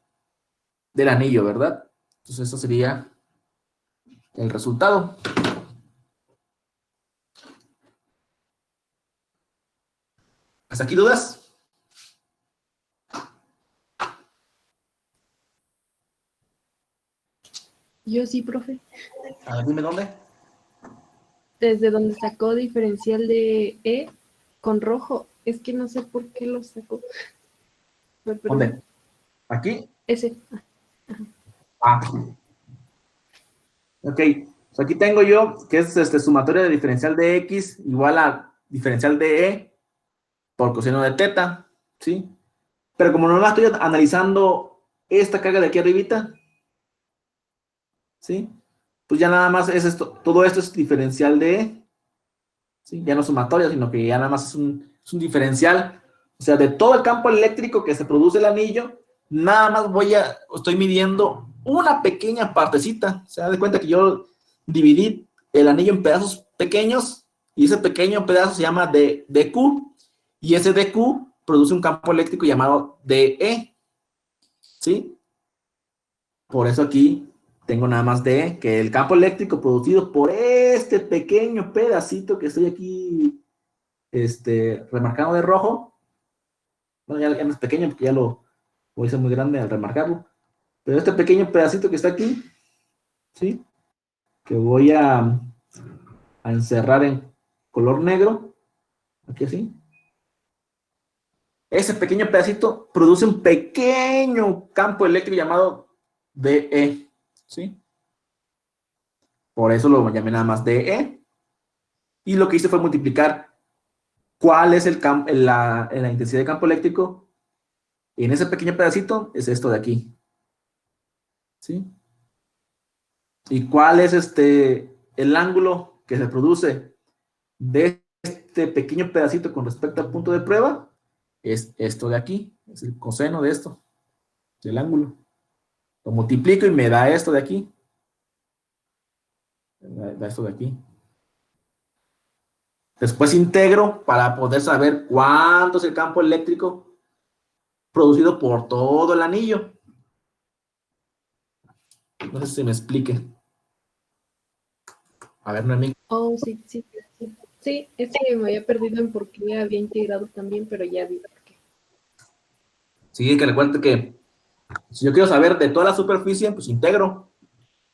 anillo, ¿verdad? Entonces eso sería el resultado. ¿Hasta aquí dudas? Yo sí, profe. A ver, dime dónde. Desde donde sacó diferencial de E con rojo. Es que no sé por qué lo sacó. Pero ¿Dónde? ¿Aquí? ese. Ah. Ok. Pues aquí tengo yo que es sumatoria de diferencial de X igual a diferencial de E por coseno de teta. ¿Sí? Pero como no la estoy analizando esta carga de aquí arribita, ¿sí? Pues ya nada más es esto, todo esto es diferencial de E, ¿sí? Ya no es sumatoria, sino que ya nada más es un diferencial. O sea, de todo el campo eléctrico que se produce el anillo, nada más estoy midiendo una pequeña partecita. Se da de cuenta que yo dividí el anillo en pedazos pequeños y ese pequeño pedazo se llama dQ y ese dQ produce un campo eléctrico llamado dE, ¿sí? Por eso aquí tengo nada más de que el campo eléctrico producido por este pequeño pedacito que estoy aquí remarcado de rojo. Bueno, ya no es pequeño porque ya lo hice muy grande al remarcarlo. Pero este pequeño pedacito que está aquí, ¿sí? Que voy a encerrar en color negro, aquí así. Ese pequeño pedacito produce un pequeño campo eléctrico llamado DE, ¿sí? Por eso lo llamé nada más DE. Y lo que hice fue multiplicar cuál es la intensidad de campo eléctrico. Y en ese pequeño pedacito es esto de aquí. ¿Sí? ¿Y cuál es el ángulo que se produce de este pequeño pedacito con respecto al punto de prueba? Es esto de aquí. Es el coseno de esto, del ángulo. Lo multiplico y me da esto de aquí. Da esto de aquí. Después integro para poder saber cuánto es el campo eléctrico producido por todo el anillo. No sé si me explique. A ver, Noemí. Oh, sí, sí, sí. Sí, es que me había perdido en por qué había integrado también, pero ya vi por qué. Sí, que recuerde que si yo quiero saber de toda la superficie, pues integro.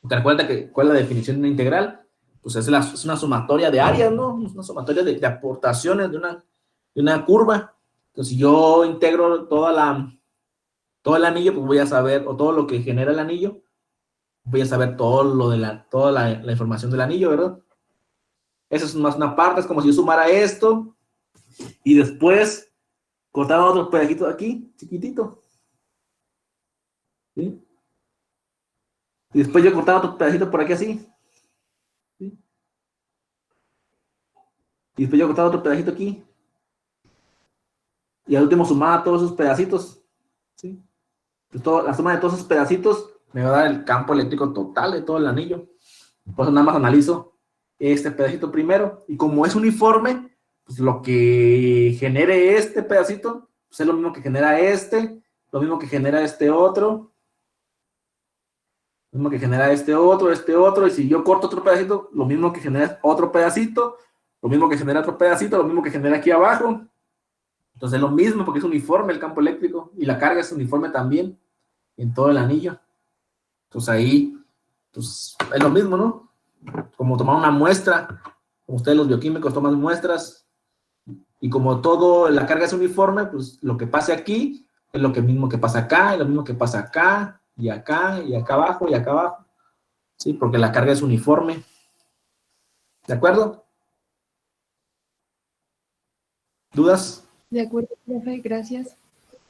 Porque recuerda que cuál es la definición de una integral. Pues es una sumatoria de áreas, ¿no? Es una sumatoria de aportaciones de una curva. Entonces, si yo integro todo el anillo, pues voy a saber, o todo lo que genera el anillo, voy a saber toda la información del anillo, ¿verdad? Esa es más una parte, es como si yo sumara esto y después cortaba otro pedacito de aquí, chiquitito. ¿Sí? Y después yo cortaba otro pedacito por aquí así. ¿Sí? Y después yo cortaba otro pedacito aquí. Y al último sumaba todos esos pedacitos. ¿Sí? Pues la suma de todos esos pedacitos me va a dar el campo eléctrico total de todo el anillo. Por eso nada más analizo este pedacito primero. Y como es uniforme, pues lo que genere este pedacito, pues es lo mismo que genera este, lo mismo que genera este otro, lo mismo que genera este otro, y si yo corto otro pedacito, lo mismo que genera otro pedacito, lo mismo que genera otro pedacito, lo mismo que genera aquí abajo. Entonces es lo mismo porque es uniforme el campo eléctrico y la carga es uniforme también en todo el anillo. Entonces ahí, pues es lo mismo, ¿no? Como tomar una muestra, como ustedes los bioquímicos toman muestras, y como todo, la carga es uniforme, pues lo que pase aquí es lo que mismo que pasa acá, y lo mismo que pasa acá, y acá, y acá abajo, y acá abajo. Sí, porque la carga es uniforme. ¿De acuerdo? ¿Dudas? De acuerdo, profe, gracias.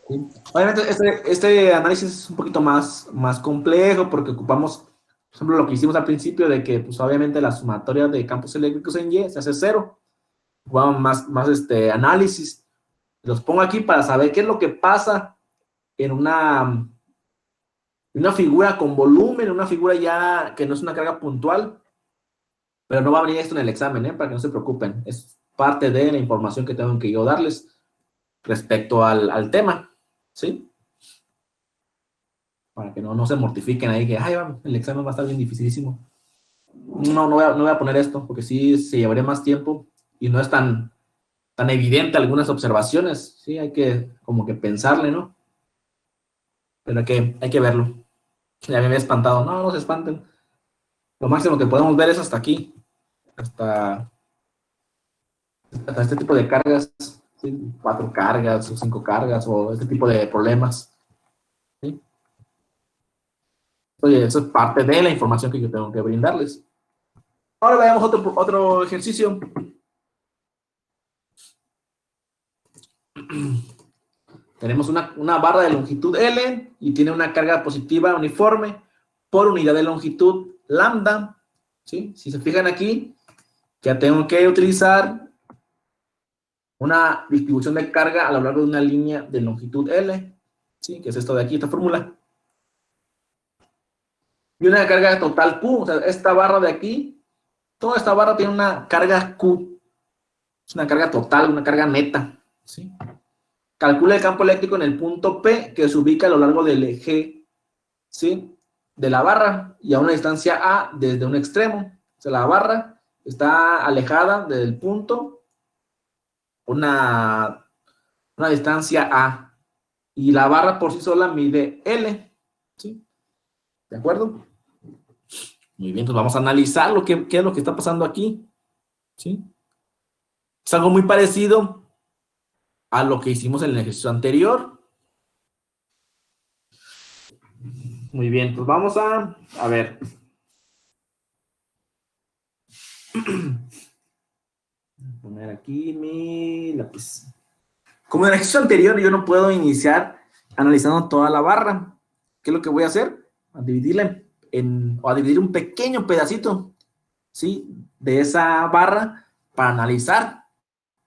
Sí. Obviamente este análisis es un poquito más complejo porque ocupamos, por ejemplo, lo que hicimos al principio de que, pues obviamente la sumatoria de campos eléctricos en Y se hace 0. Ocupamos más análisis. Los pongo aquí para saber qué es lo que pasa en una figura con volumen, una figura ya que no es una carga puntual, pero no va a venir esto en el examen, para que no se preocupen. Es parte de la información que tengo que yo darles respecto al tema, ¿sí? Para que no se mortifiquen ahí, que ay, el examen va a estar bien dificilísimo. No voy a poner esto, porque sí se llevaría más tiempo y no es tan evidente algunas observaciones, ¿sí? Hay que como que pensarle, ¿no? Pero hay que verlo. Ya me había espantado. No se espanten. Lo máximo que podemos ver es hasta aquí. Hasta este tipo de cargas. ¿Sí? 4 cargas o 5 cargas o este tipo de problemas. ¿Sí? Oye, eso es parte de la información que yo tengo que brindarles. Ahora veamos otro ejercicio. Tenemos una barra de longitud L y tiene una carga positiva uniforme por unidad de longitud lambda. ¿Sí? Si se fijan aquí, ya tengo que utilizar una distribución de carga a lo largo de una línea de longitud L. ¿Sí? Que es esto de aquí, esta fórmula. Y una carga total Q. O sea, esta barra de aquí, toda esta barra tiene una carga Q. Es una carga total, una carga neta. ¿Sí? Calcula el campo eléctrico en el punto P que se ubica a lo largo del eje, ¿sí? De la barra y a una distancia A desde un extremo. O sea, la barra está alejada del punto una distancia A. Y la barra por sí sola mide L. ¿Sí? ¿De acuerdo? Muy bien, entonces vamos a analizar qué es lo que está pasando aquí. ¿Sí? Es algo muy parecido a lo que hicimos en el ejercicio anterior. Muy bien, pues vamos a ver. Voy a poner aquí mi lápiz. Como en el ejercicio anterior, yo no puedo iniciar analizando toda la barra. ¿Qué es lo que voy a hacer? A dividirla o a dividir un pequeño pedacito, ¿sí? De esa barra para analizar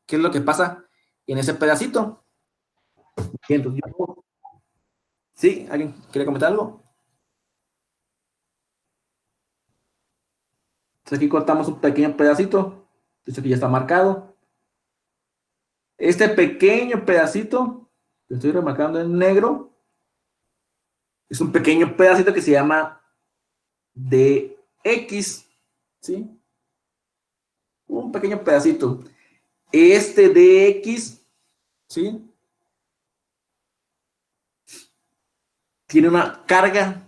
qué es lo que pasa en ese pedacito. Bien, entonces ¿sí? ¿Alguien quiere comentar algo? Entonces aquí cortamos un pequeño pedacito. Esto aquí ya está marcado. Este pequeño pedacito, que estoy remarcando en negro, es un pequeño pedacito que se llama dx, ¿sí? Un pequeño pedacito. Este dx, ¿sí? Tiene una carga,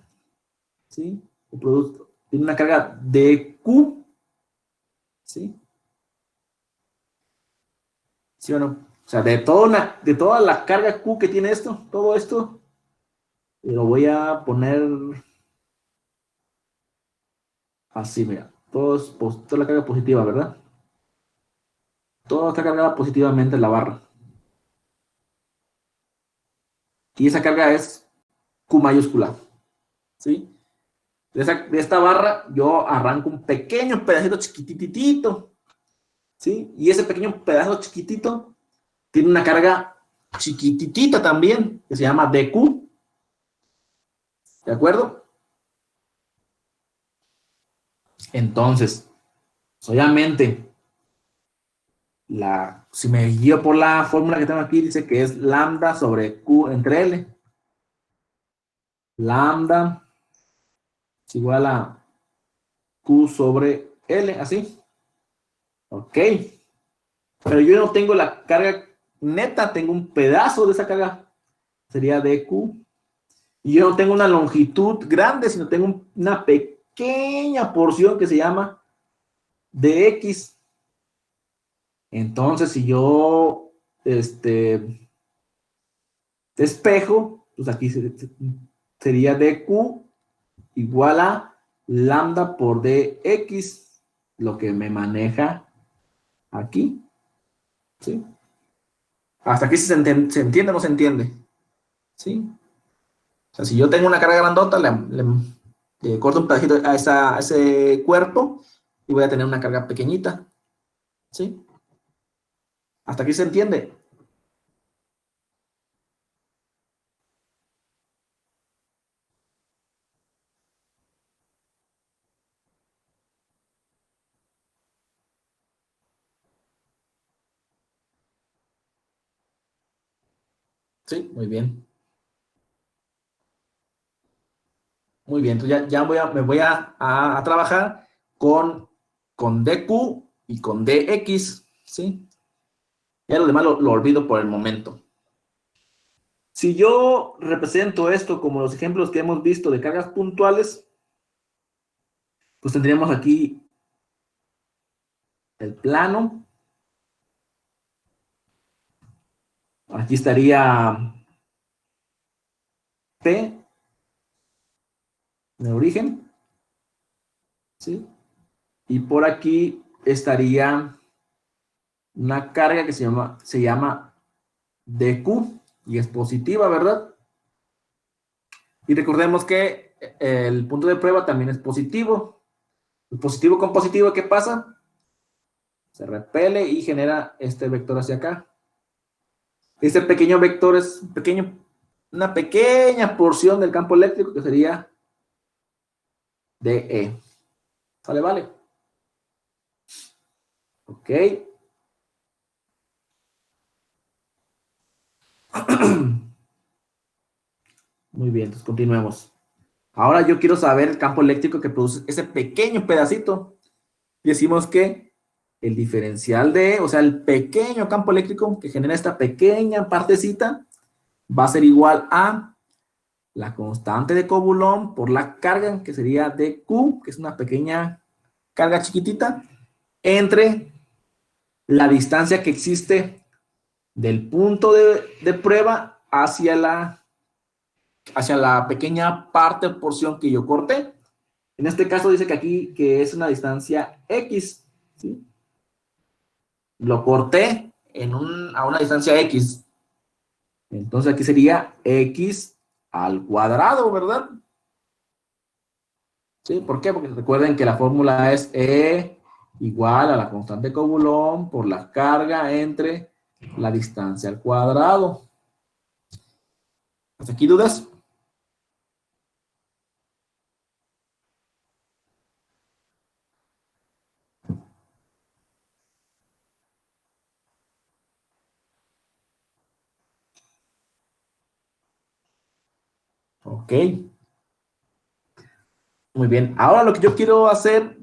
¿sí? El producto tiene una carga dq, ¿sí? ¿Sí o no? O sea, de toda la carga q que tiene esto, todo esto, lo voy a poner así, mira. Toda la carga positiva, ¿verdad? Todo está cargada positivamente en la barra. Y esa carga es Q mayúscula. ¿Sí? De esta barra yo arranco un pequeño pedacito chiquititito. ¿Sí? Y ese pequeño pedazo chiquitito tiene una carga chiquititita también, que se llama dq. ¿De acuerdo? Entonces, obviamente, si me guío por la fórmula que tengo aquí, dice que es lambda sobre Q entre L. Lambda es igual a Q sobre L, así. Ok. Pero yo no tengo la carga neta, tengo un pedazo de esa carga. Sería dQ. Y yo no tengo una longitud grande, sino tengo una pequeña porción que se llama dx. Entonces, si yo despejo, pues aquí sería dq igual a lambda por dx, lo que me maneja aquí. ¿Sí? Hasta aquí se entiende o no se entiende. ¿Sí? O sea, si yo tengo una carga grandota, le corto un pedacito a ese cuerpo y voy a tener una carga pequeñita. ¿Sí? Hasta aquí se entiende. Sí, muy bien. Muy bien, entonces ya me voy a trabajar con dq y con dx, ¿sí? Ya lo demás lo olvido por el momento. Si yo represento esto como los ejemplos que hemos visto de cargas puntuales, pues tendríamos aquí el plano. Aquí estaría P de origen, ¿sí? Y por aquí estaría una carga que se llama dq y es positiva, ¿verdad? Y recordemos que el punto de prueba también es positivo. El positivo con positivo, ¿qué pasa? Se repele y genera este vector hacia acá. Este pequeño vector es una pequeña porción del campo eléctrico que sería DE. ¿Sale? Vale. Ok. Muy bien, entonces continuemos. Ahora yo quiero saber el campo eléctrico que produce ese pequeño pedacito. Decimos que el diferencial de, o sea, el pequeño campo eléctrico que genera esta pequeña partecita va a ser igual a la constante de Coulomb por la carga, que sería dQ, que es una pequeña carga chiquitita, entre la distancia que existe del punto de prueba hacia la pequeña parte o porción que yo corté. En este caso dice que aquí que es una distancia X, ¿sí? Lo corté a una distancia X. Entonces aquí sería X al cuadrado, ¿verdad? ¿Sí? ¿Por qué? Porque recuerden que la fórmula es E igual a la constante de Coulomb por la carga entre la distancia al cuadrado. ¿Hasta aquí dudas? Ok. Muy bien. Ahora lo que yo quiero hacer,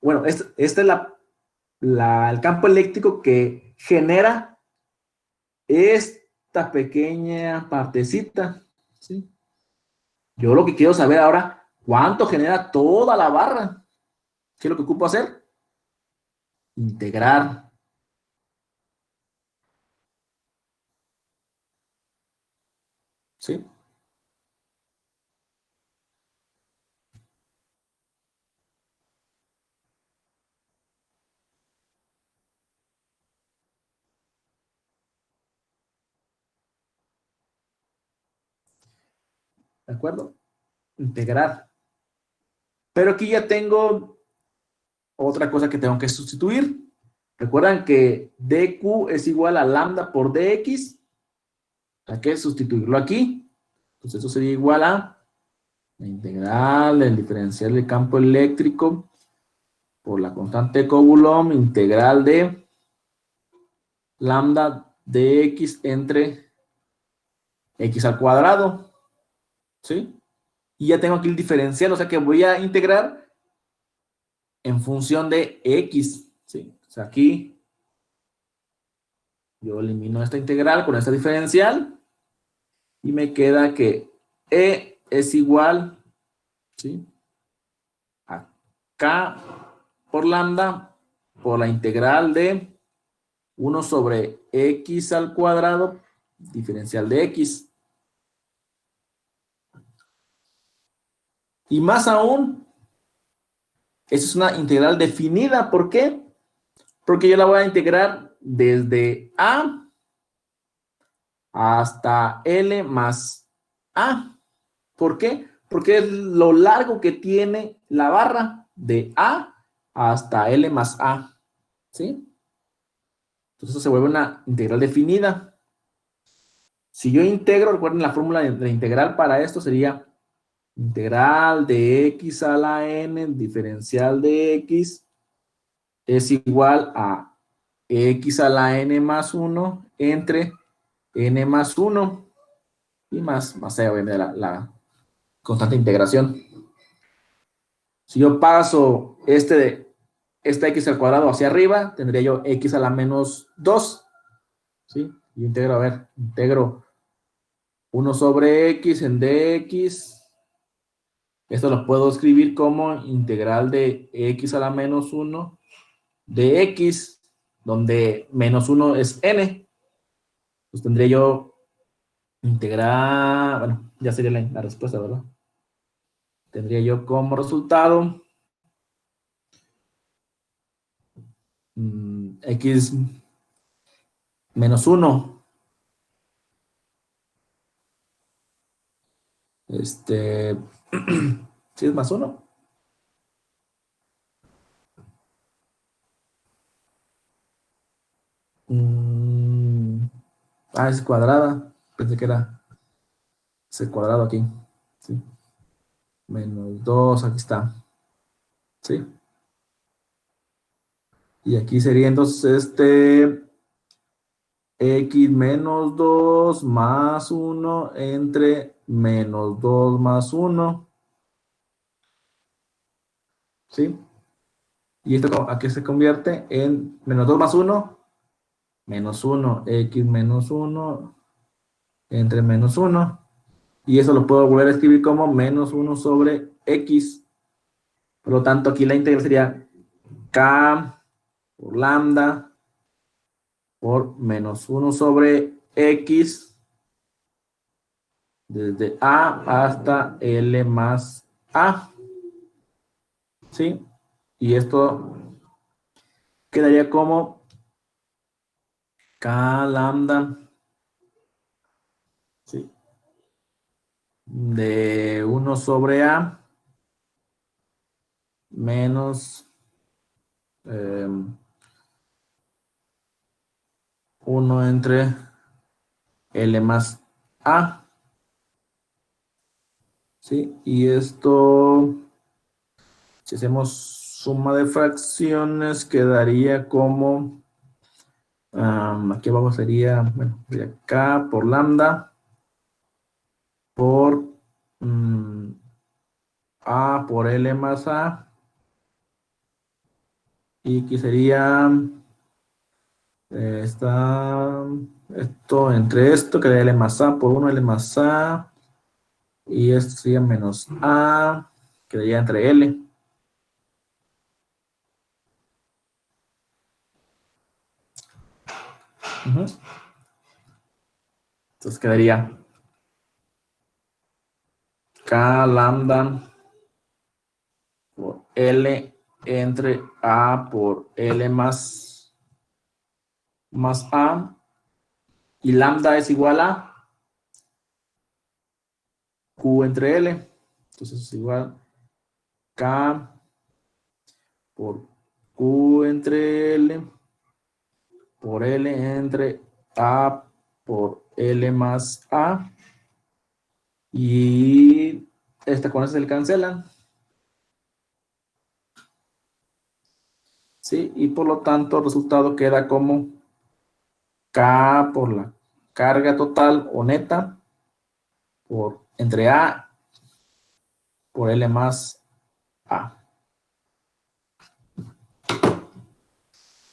bueno, este es el campo eléctrico que genera esta pequeña partecita, ¿sí? Yo lo que quiero saber ahora, ¿cuánto genera toda la barra? ¿Qué es lo que ocupo hacer? Integrar, ¿sí? ¿De acuerdo? Integrar. Pero aquí ya tengo otra cosa que tengo que sustituir. Recuerdan que dq es igual a lambda por dx. Hay que sustituirlo aquí. Entonces eso sería igual a la integral del diferencial del campo eléctrico por la constante de Coulomb, integral de lambda de x entre x al cuadrado, ¿sí? Y ya tengo aquí el diferencial, o sea que voy a integrar en función de x, ¿sí? O sea, aquí yo elimino esta integral con esta diferencial y me queda que e es igual, ¿sí?, a k por lambda por la integral de 1 sobre x al cuadrado, diferencial de x. Y más aún, esa es una integral definida. ¿Por qué? Porque yo la voy a integrar desde a hasta L más A. ¿Por qué? Porque es lo largo que tiene la barra de A hasta L más A. ¿Sí? Entonces eso se vuelve una integral definida. Si yo integro, recuerden la fórmula de integral para esto sería integral de x a la n, diferencial de x, es igual a x a la n más 1 entre n más 1 y más c, obviamente, la constante de integración. Si yo paso esta x al cuadrado hacia arriba, tendría yo x a la menos 2. ¿Sí? Y integro, a ver, integro 1 sobre x en dx. Esto lo puedo escribir como integral de x a la menos 1 de x, donde menos 1 es n. Pues tendría yo integral, bueno, ya sería la respuesta, ¿verdad? Tendría yo como resultado x menos 1. ¿Sí es más 1? Es cuadrada. Pensé que era ese cuadrado aquí. ¿Sí? Menos 2, aquí está. ¿Sí? Y aquí sería entonces x menos 2 más 1 entre menos 2 más 1. ¿Sí? Y esto aquí se convierte en menos 2 más 1, menos 1, x menos 1 entre menos 1. Y eso lo puedo volver a escribir como menos 1 sobre x. Por lo tanto, aquí la integral sería k por lambda por menos 1 sobre x desde a hasta L más a. ¿Sí? Y esto quedaría como k lambda, ¿sí?, de 1 sobre a menos 1 entre L más a. ¿Sí? Y esto, si hacemos suma de fracciones, quedaría como, aquí abajo sería, bueno, sería k por lambda por a por L más a. Y aquí sería esto entre esto, quedaría L más a por 1, L más a. Y esto sería menos a, quedaría entre L. Entonces quedaría k lambda por L entre a por L más a. Y lambda es igual a Q entre L. Entonces es igual K por Q entre L por L entre A por L más A. Y esta con esta se cancelan. ¿Sí? Y por lo tanto el resultado queda como K por la carga total o neta por entre A por L más A.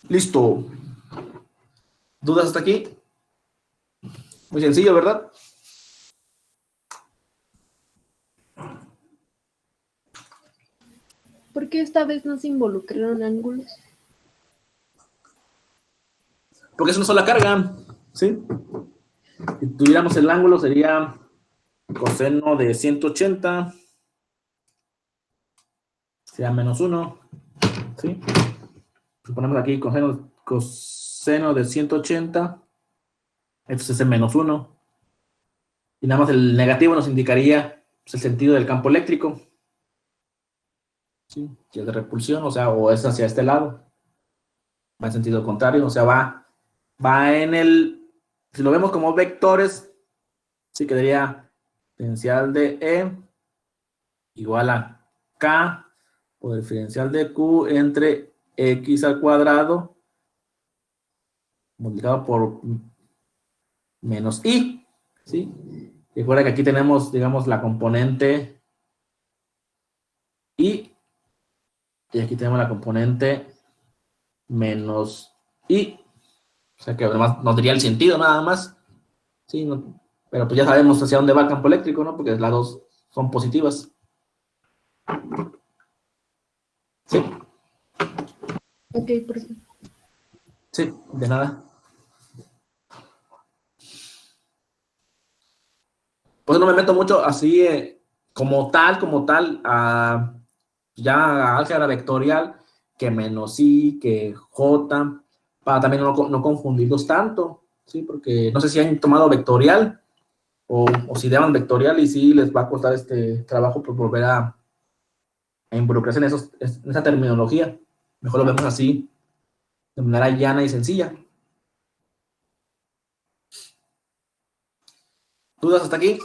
Listo. ¿Dudas hasta aquí? Muy sencillo, ¿verdad? ¿Por qué esta vez no se involucraron ángulos? Porque es una sola carga, ¿sí? Si tuviéramos el ángulo sería coseno de 180, sería menos 1, ¿sí? Ponemos aquí coseno de 180, esto es el menos 1. Y nada más el negativo nos indicaría pues, el sentido del campo eléctrico, ¿sí? Que es de repulsión, o sea, o es hacia este lado. Va en sentido contrario, o sea, va en el, si lo vemos como vectores, sí quedaría diferencial de E igual a K por diferencial de Q entre X al cuadrado multiplicado por menos I, ¿sí? Recuerda que aquí tenemos, digamos, la componente I y aquí tenemos la componente menos I. O sea que además nos diría el sentido nada más. Sí, no, pero pues ya sabemos hacia dónde va el campo eléctrico, ¿no? Porque las dos son positivas. Sí, Ok, por sí, de nada. Pues no me meto mucho así como tal, ya a álgebra vectorial, que menos I, que J, para también no confundirlos tanto, ¿sí? Porque no sé si han tomado vectorial o si llevan vectorial y sí les va a costar este trabajo por volver a involucrarse en esa terminología. Mejor lo vemos así, de manera llana y sencilla. ¿Dudas hasta aquí?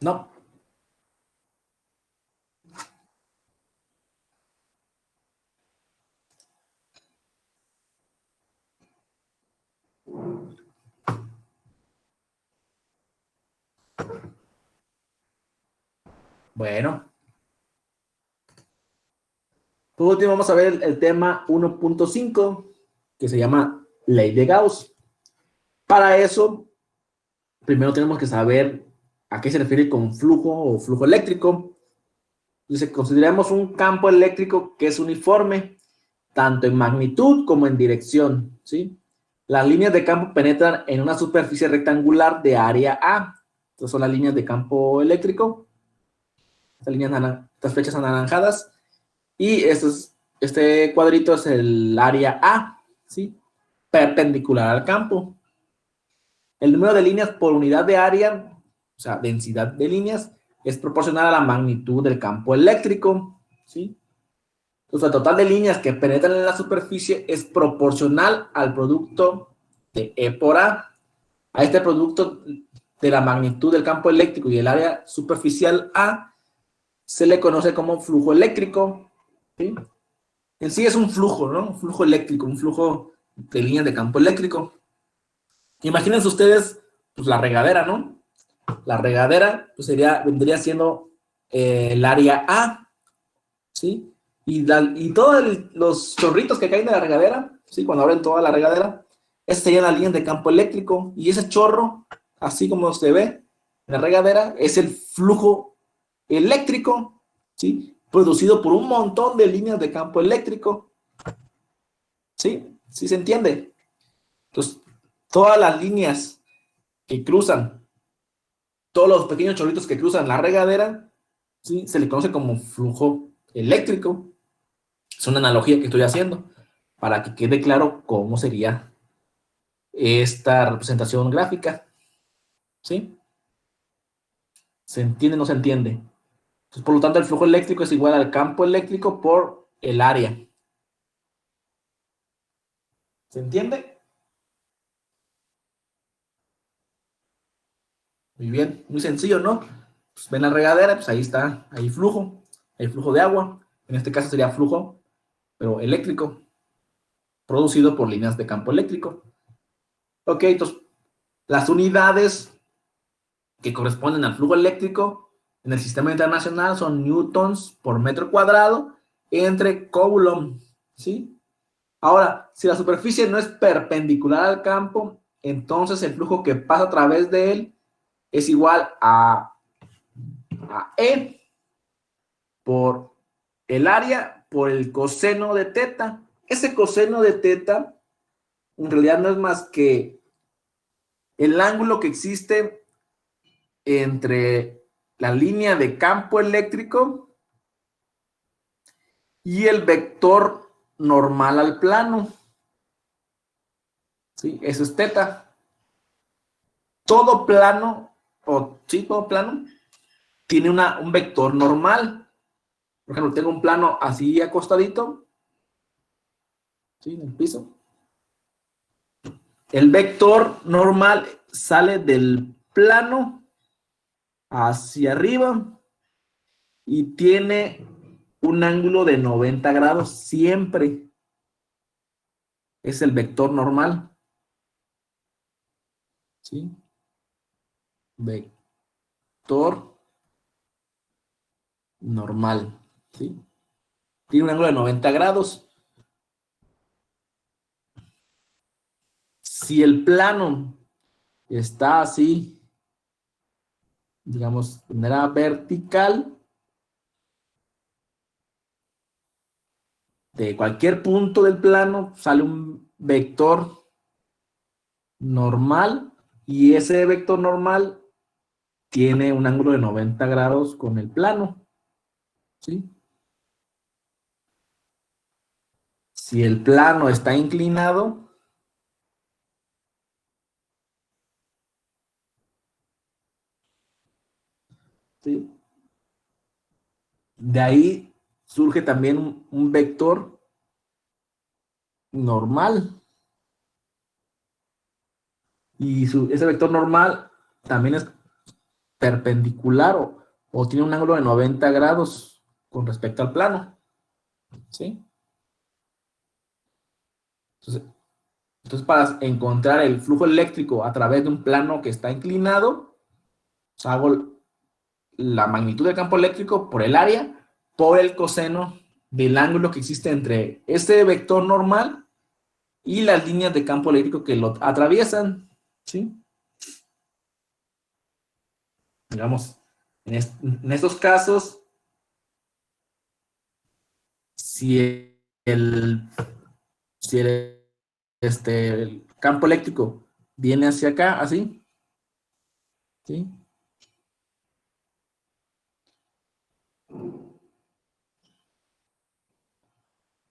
No. Bueno. Por último, vamos a ver el tema 1.5, que se llama Ley de Gauss. Para eso, primero tenemos que saber a qué se refiere con flujo o flujo eléctrico. Dice, consideramos un campo eléctrico que es uniforme, tanto en magnitud como en dirección, ¿sí? Las líneas de campo penetran en una superficie rectangular de área A. Estas son las líneas de campo eléctrico. Estas flechas anaranjadas. Y este cuadrito es el área A, ¿sí? Perpendicular al campo. El número de líneas por unidad de área, o sea, densidad de líneas, es proporcional a la magnitud del campo eléctrico, ¿sí? Entonces, el total de líneas que penetran en la superficie es proporcional al producto de E por A. A este producto de la magnitud del campo eléctrico y el área superficial A se le conoce como flujo eléctrico, ¿sí? En sí es un flujo, ¿no? Un flujo eléctrico, un flujo de líneas de campo eléctrico. Imagínense ustedes, pues la regadera, ¿no? La regadera, pues vendría siendo el área A, ¿sí? Y todos los chorritos que caen de la regadera, ¿sí? Cuando abren toda la regadera, esas serían las líneas de campo eléctrico. Y ese chorro, así como se ve en la regadera, es el flujo eléctrico, ¿sí? Producido por un montón de líneas de campo eléctrico. ¿Sí? ¿Sí se entiende? Entonces, todas las líneas que cruzan, todos los pequeños chorritos que cruzan la regadera, ¿sí? Se le conoce como flujo eléctrico. Es una analogía que estoy haciendo para que quede claro cómo sería esta representación gráfica. ¿Sí? ¿Se entiende o no se entiende? Entonces, por lo tanto, el flujo eléctrico es igual al campo eléctrico por el área. ¿Se entiende? Muy bien, muy sencillo, ¿no? Pues ven la regadera, pues ahí está, hay flujo de agua. En este caso sería flujo, pero eléctrico, producido por líneas de campo eléctrico. Ok, entonces, las unidades que corresponden al flujo eléctrico en el sistema internacional son newtons por metro cuadrado entre coulomb, ¿sí? Ahora, si la superficie no es perpendicular al campo, entonces el flujo que pasa a través de él es igual a E por el área por el coseno de teta. Ese coseno de teta en realidad no es más que el ángulo que existe entre la línea de campo eléctrico y el vector normal al plano. ¿Sí? Eso es teta. Todo plano, todo plano, tiene un vector normal. Por ejemplo, tengo un plano así acostadito, ¿sí? En el piso. El vector normal sale del plano hacia arriba y tiene un ángulo de 90 grados siempre. Es el vector normal. ¿Sí? Vector normal. ¿Sí? Tiene un ángulo de 90 grados. Si el plano está así, digamos, de manera vertical, de cualquier punto del plano sale un vector normal y ese vector normal tiene un ángulo de 90 grados con el plano. ¿Sí? Si el plano está inclinado, ¿sí? De ahí surge también un vector normal. Y ese vector normal también es perpendicular o tiene un ángulo de 90 grados con respecto al plano. ¿Sí? Entonces, para encontrar el flujo eléctrico a través de un plano que está inclinado, pues hago la magnitud del campo eléctrico por el área, por el coseno del ángulo que existe entre este vector normal y las líneas de campo eléctrico que lo atraviesan. ¿Sí? Digamos, en estos casos, si el campo eléctrico viene hacia acá, así, ¿sí?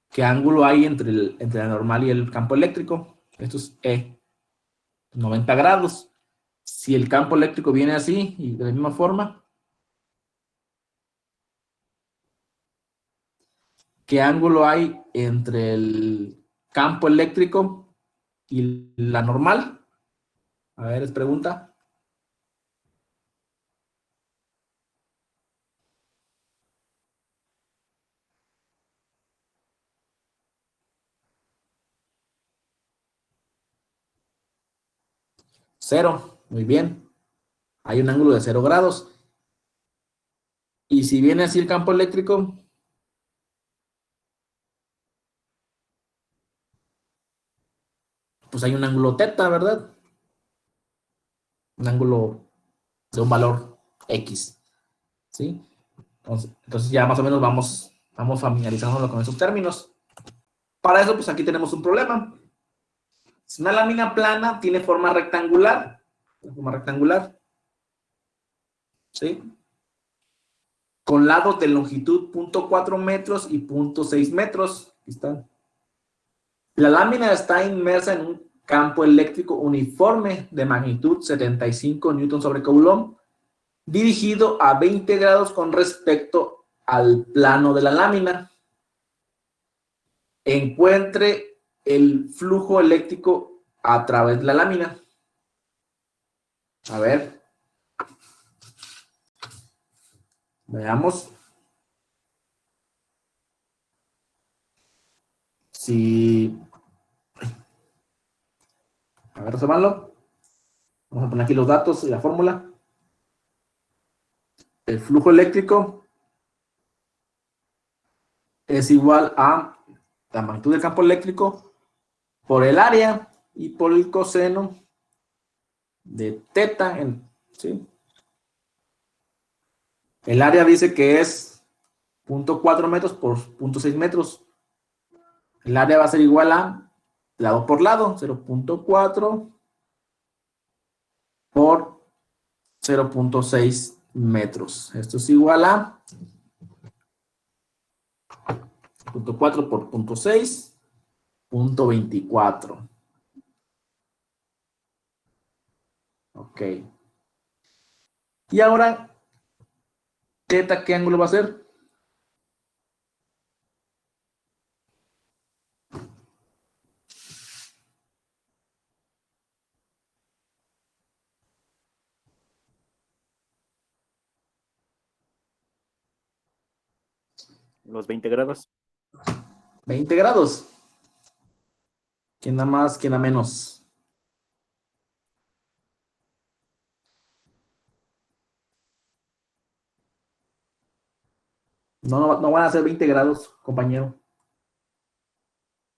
¿Qué ángulo hay entre la normal y el campo eléctrico? Esto es E, 90 grados. Si el campo eléctrico viene así y de la misma forma, ¿qué ángulo hay entre el campo eléctrico y la normal? A ver, es pregunta. Cero, muy bien. Hay un ángulo de 0 grados. Y si viene así el campo eléctrico, pues hay un ángulo teta, ¿verdad? Un ángulo de un valor X. ¿Sí? Entonces ya más o menos vamos familiarizándonos con esos términos. Para eso, pues aquí tenemos un problema. Si una lámina plana tiene forma rectangular, ¿sí? Con lados de longitud 0.4 metros y 0.6 metros. Aquí están. La lámina está inmersa en un campo eléctrico uniforme de magnitud 75 newton sobre coulomb, dirigido a 20 grados con respecto al plano de la lámina. Encuentre el flujo eléctrico a través de la lámina. A ver, Veamos. Si... A ver, resuélvanlo. Vamos a poner aquí los datos y la fórmula. El flujo eléctrico es igual a la magnitud del campo eléctrico por el área y por el coseno de teta. ¿Sí? El área dice que es 0.4 metros por 0.6 metros. El área va a ser igual a lado por lado, 0.4 por 0.6 metros. Esto es igual a 0.4 por 0.6, 0.24. Ok. Y ahora, ¿teta qué ángulo va a ser? Los 20 grados. 20 grados. ¿Quién da más, quién da menos? No van a ser 20 grados, compañero.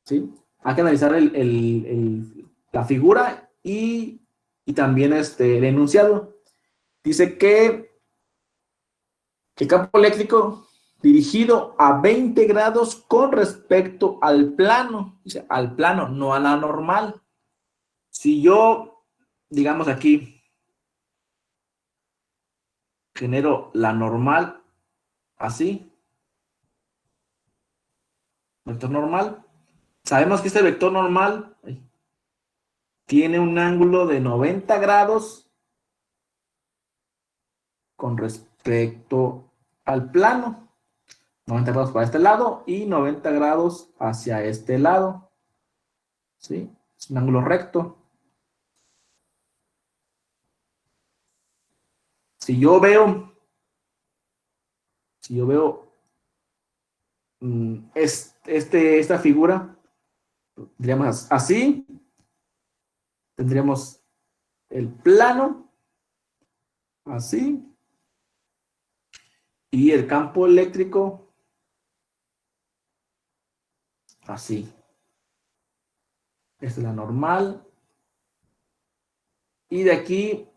¿Sí? Hay que analizar la figura y también el enunciado. Dice que el campo eléctrico dirigido a 20 grados con respecto al plano. Dice, al plano, no a la normal. Si yo, digamos aquí, genero la normal así, vector normal, sabemos que este vector normal tiene un ángulo de 90 grados con respecto al plano. 90 grados para este lado y 90 grados hacia este lado. ¿Sí? Es un ángulo recto. Si yo veo esta figura, tendríamos así, tendríamos el plano, así, y el campo eléctrico, así. Esta es la normal. Y de aquí,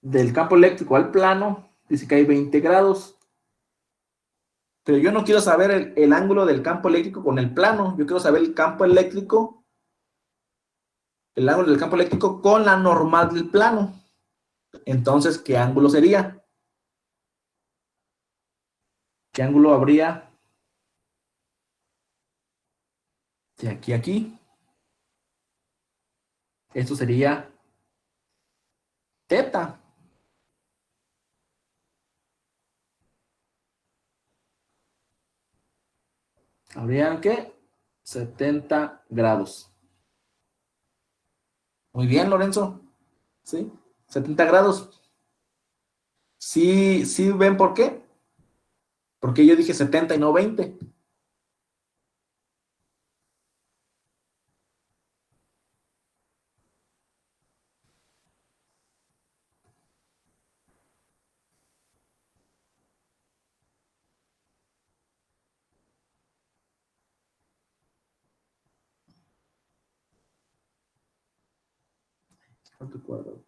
del campo eléctrico al plano, dice que hay 20 grados. Pero yo no quiero saber el ángulo del campo eléctrico con el plano. Yo quiero saber el ángulo del campo eléctrico con la normal del plano. Entonces, ¿qué ángulo sería? ¿Qué ángulo habría de aquí a aquí? Esto sería teta. Habrían que 70 grados. Muy bien, Lorenzo. ¿Sí? 70 grados. ¿Sí, sí ven por qué? Porque yo dije 70 y no 20. ¿Cuánto cuadrado?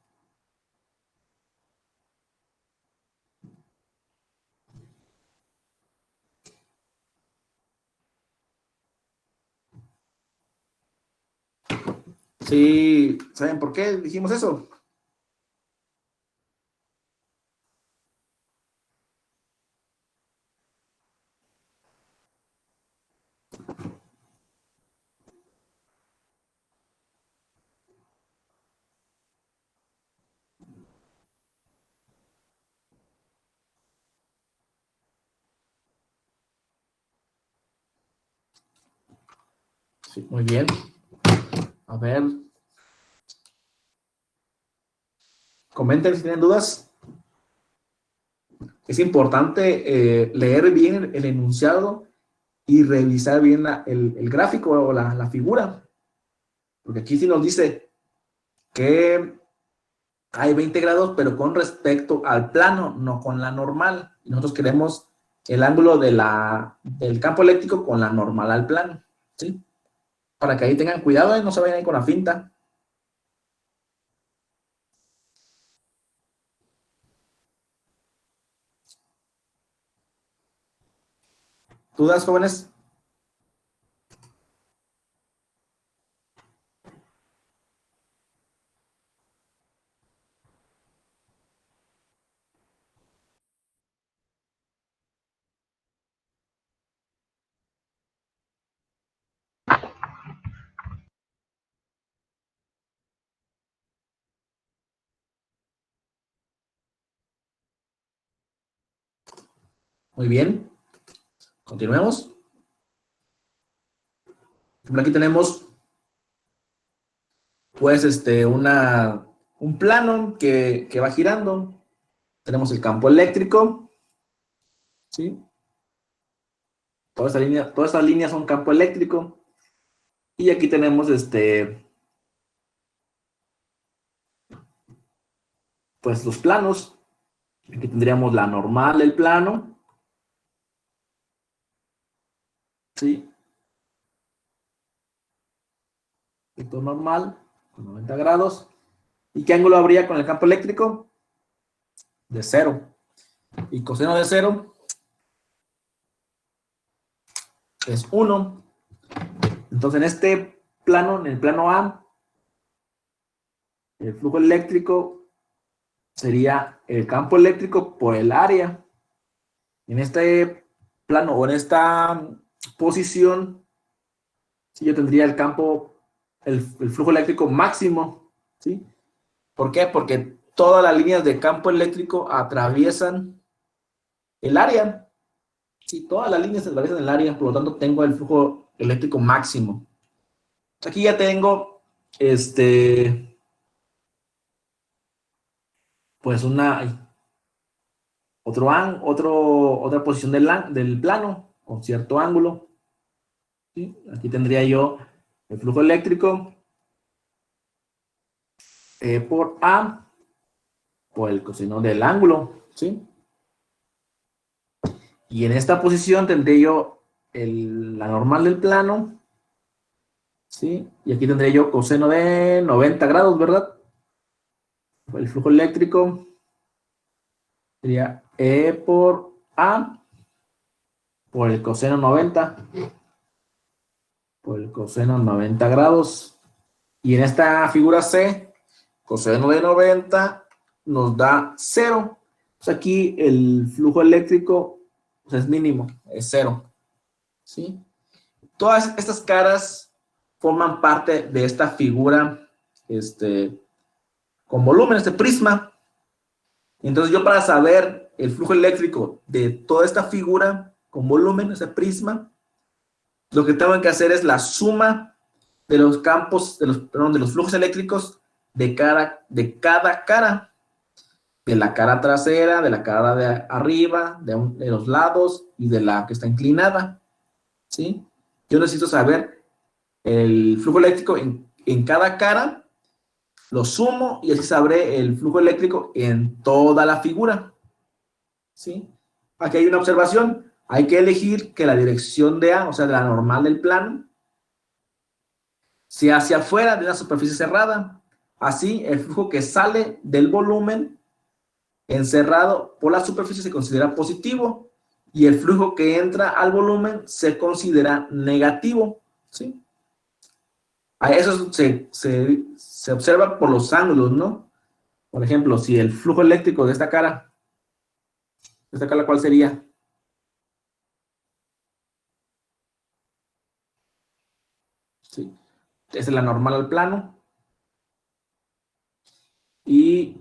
Sí, ¿saben por qué dijimos eso? Sí, muy bien. A ver. Comenten si tienen dudas. Ok. es importante leer bien el enunciado y revisar bien el gráfico o la figura. Porque aquí sí nos dice que hay 20 grados, pero con respecto al plano, no con la normal. Y nosotros queremos el ángulo del campo eléctrico con la normal al plano, ¿sí? Para que ahí tengan cuidado y no se vayan ahí con la finta. ¿Dudas, jóvenes? Muy bien. Continuemos. Aquí tenemos, pues, un plano que va girando. Tenemos el campo eléctrico, ¿sí? Todas estas líneas son campo eléctrico. Y aquí tenemos, pues, los planos. Aquí tendríamos la normal del plano, ¿sí? Esto normal, con 90 grados. ¿Y qué ángulo habría con el campo eléctrico? De 0. Y coseno de 0 es 1. Entonces, en este plano, en el plano A, el flujo eléctrico sería el campo eléctrico por el área. En este plano o en esta posición, sí, yo tendría el campo, el flujo eléctrico máximo, ¿sí? ¿Por qué? Porque todas las líneas de campo eléctrico atraviesan el área. Sí, todas las líneas atraviesan el área, por lo tanto tengo el flujo eléctrico máximo. Aquí ya tengo, pues otra posición del plano con cierto ángulo. ¿Sí? Aquí tendría yo el flujo eléctrico por A por el coseno del ángulo, ¿sí? Y en esta posición tendré yo la normal del plano, ¿sí? Y aquí tendré yo coseno de 90 grados, ¿verdad? El flujo eléctrico sería E por A por el coseno 90, por el coseno 90 grados. Y en esta figura C, coseno de 90 nos da 0. Pues aquí el flujo eléctrico, pues, es mínimo, es 0. ¿Sí? Todas estas caras forman parte de esta figura con volumen, este prisma. Entonces yo, para saber el flujo eléctrico de toda esta figura con volumen, ese prisma, lo que tengo que hacer es la suma de los campos, de los flujos eléctricos de cada cara, de la cara trasera, de la cara de arriba, de los lados y de la que está inclinada, ¿sí? Yo necesito saber el flujo eléctrico en cada cara, lo sumo y así sabré el flujo eléctrico en toda la figura, ¿sí? Aquí hay una observación. Hay que elegir que la dirección de A, o sea, de la normal del plano, sea hacia afuera de una superficie cerrada. Así, el flujo que sale del volumen encerrado por la superficie se considera positivo y el flujo que entra al volumen se considera negativo, ¿sí? A eso se observa por los ángulos, ¿no? Por ejemplo, si el flujo eléctrico de esta cara, ¿cuál sería? ¿Sí? Esa es la normal al plano. Y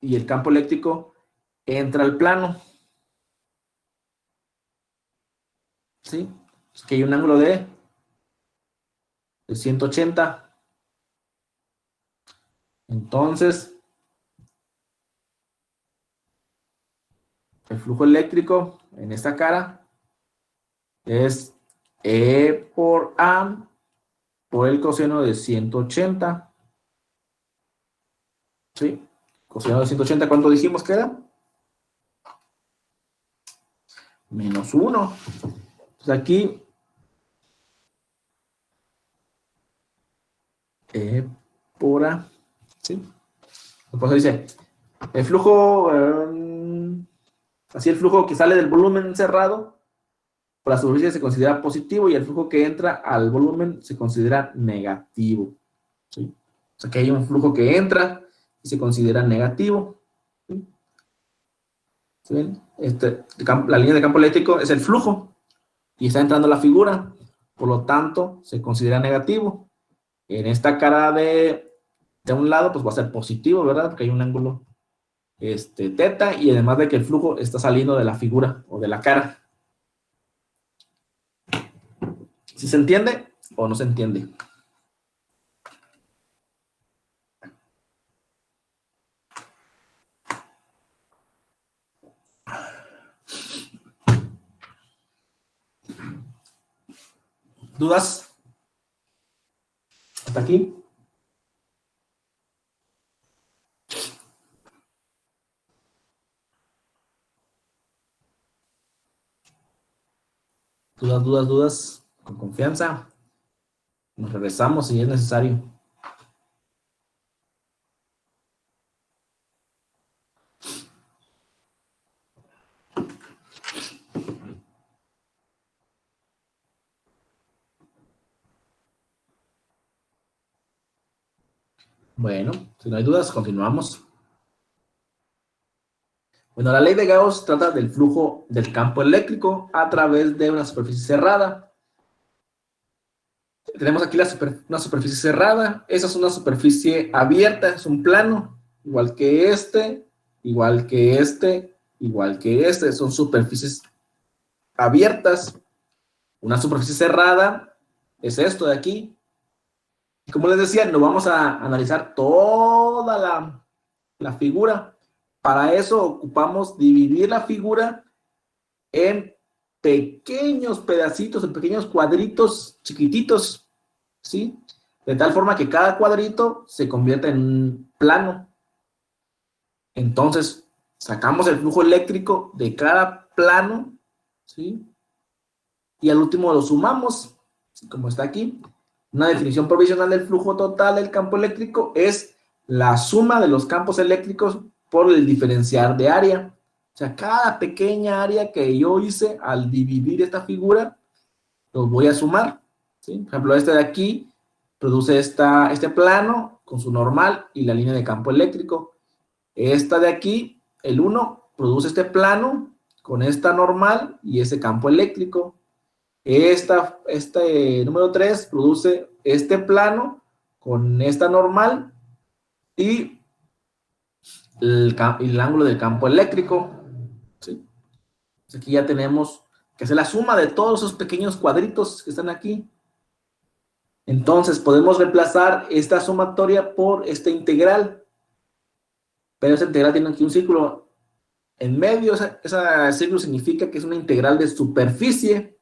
el campo eléctrico entra al plano. ¿Sí? Es que hay un ángulo de 180. Entonces, el flujo eléctrico en esta cara es E por A por el coseno de 180. ¿Sí? Coseno de 180, ¿cuánto dijimos que era? Menos 1. Entonces aquí E por A. ¿Sí? Después dice, el flujo, así el flujo que sale del volumen cerrado por la superficie se considera positivo y el flujo que entra al volumen se considera negativo. ¿Sí? O sea que hay un flujo que entra y se considera negativo. ¿Sí? ¿Sí ven? La línea de campo eléctrico es el flujo y está entrando la figura, por lo tanto se considera negativo. En esta cara de un lado pues va a ser positivo, ¿verdad? Porque hay un ángulo teta y además de que el flujo está saliendo de la figura o de la cara. ¿Sí se entiende o no se entiende? ¿Dudas? ¿Hasta aquí? ¿Dudas? Con confianza. Nos regresamos si es necesario. Bueno, si no hay dudas, continuamos. Bueno, la ley de Gauss trata del flujo del campo eléctrico a través de una superficie cerrada. Tenemos aquí una superficie cerrada. Esa es una superficie abierta, es un plano, igual que igual que igual que son superficies abiertas. Una superficie cerrada es esto de aquí. Y como les decía, no vamos a analizar toda la figura. Para eso ocupamos dividir la figura en pequeños pedacitos, en pequeños cuadritos chiquititos, ¿sí? De tal forma que cada cuadrito se convierta en un plano. Entonces, sacamos el flujo eléctrico de cada plano, ¿sí? Y al último lo sumamos, como está aquí. Una definición provisional del flujo total del campo eléctrico es la suma de los campos eléctricos por el diferencial de área. O sea, cada pequeña área que yo hice al dividir esta figura, los voy a sumar. ¿Sí? Por ejemplo, este de aquí produce este plano con su normal y la línea de campo eléctrico. Esta de aquí, el 1, produce este plano con esta normal y ese campo eléctrico. Este número 3 produce este plano con esta normal y el ángulo del campo eléctrico. ¿Sí? Entonces aquí ya tenemos que hacer la suma de todos esos pequeños cuadritos que están aquí. Entonces podemos reemplazar esta sumatoria por esta integral. Pero esa integral tiene aquí un círculo en medio. Ese círculo significa que es una integral de superficie.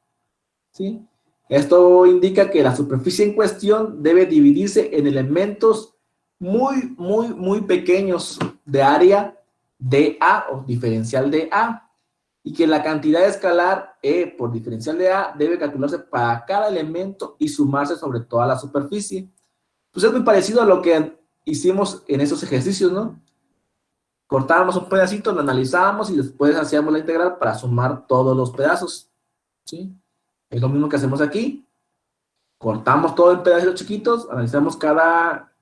¿Sí? Esto indica que la superficie en cuestión debe dividirse en elementos muy pequeños de área dA o diferencial de A y que la cantidad escalar E por diferencial de A debe calcularse para cada elemento y sumarse sobre toda la superficie. Pues es muy parecido a lo que hicimos en esos ejercicios, ¿no? Cortábamos un pedacito, lo analizábamos y después hacíamos la integral para sumar todos los pedazos, ¿sí? Es lo mismo que hacemos aquí. Cortamos todo en pedacitos chiquitos, analizamos cada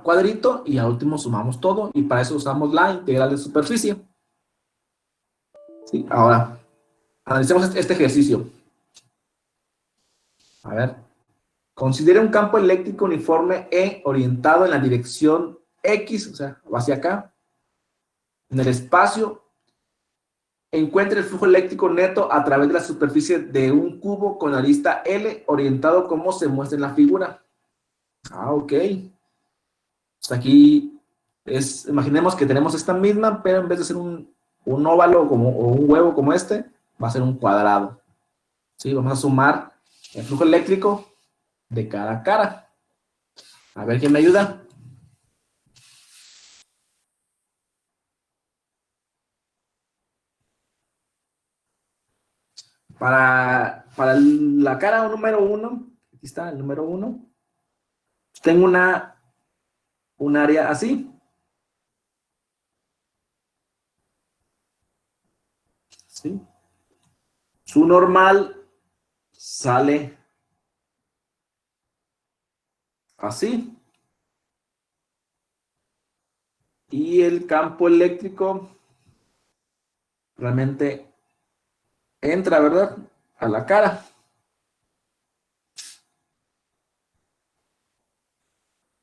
cuadrito y al último sumamos todo y para eso usamos la integral de superficie. ¿Sí? Ahora, analicemos este ejercicio. A ver. Considera un campo eléctrico uniforme E orientado en la dirección X, o sea, hacia acá. En el espacio, encuentre el flujo eléctrico neto a través de la superficie de un cubo con la arista L orientado como se muestra en la figura. Ah, ok. Pues aquí Imaginemos que tenemos esta misma, pero en vez de ser un óvalo como, o un huevo como este, va a ser un cuadrado. ¿Sí? Vamos a sumar el flujo eléctrico de cara a cara. A ver quién me ayuda. Para la cara número 1, aquí está el número 1, tengo un área así. ¿Sí? Su normal sale así. Y el campo eléctrico realmente entra, ¿verdad? A la cara.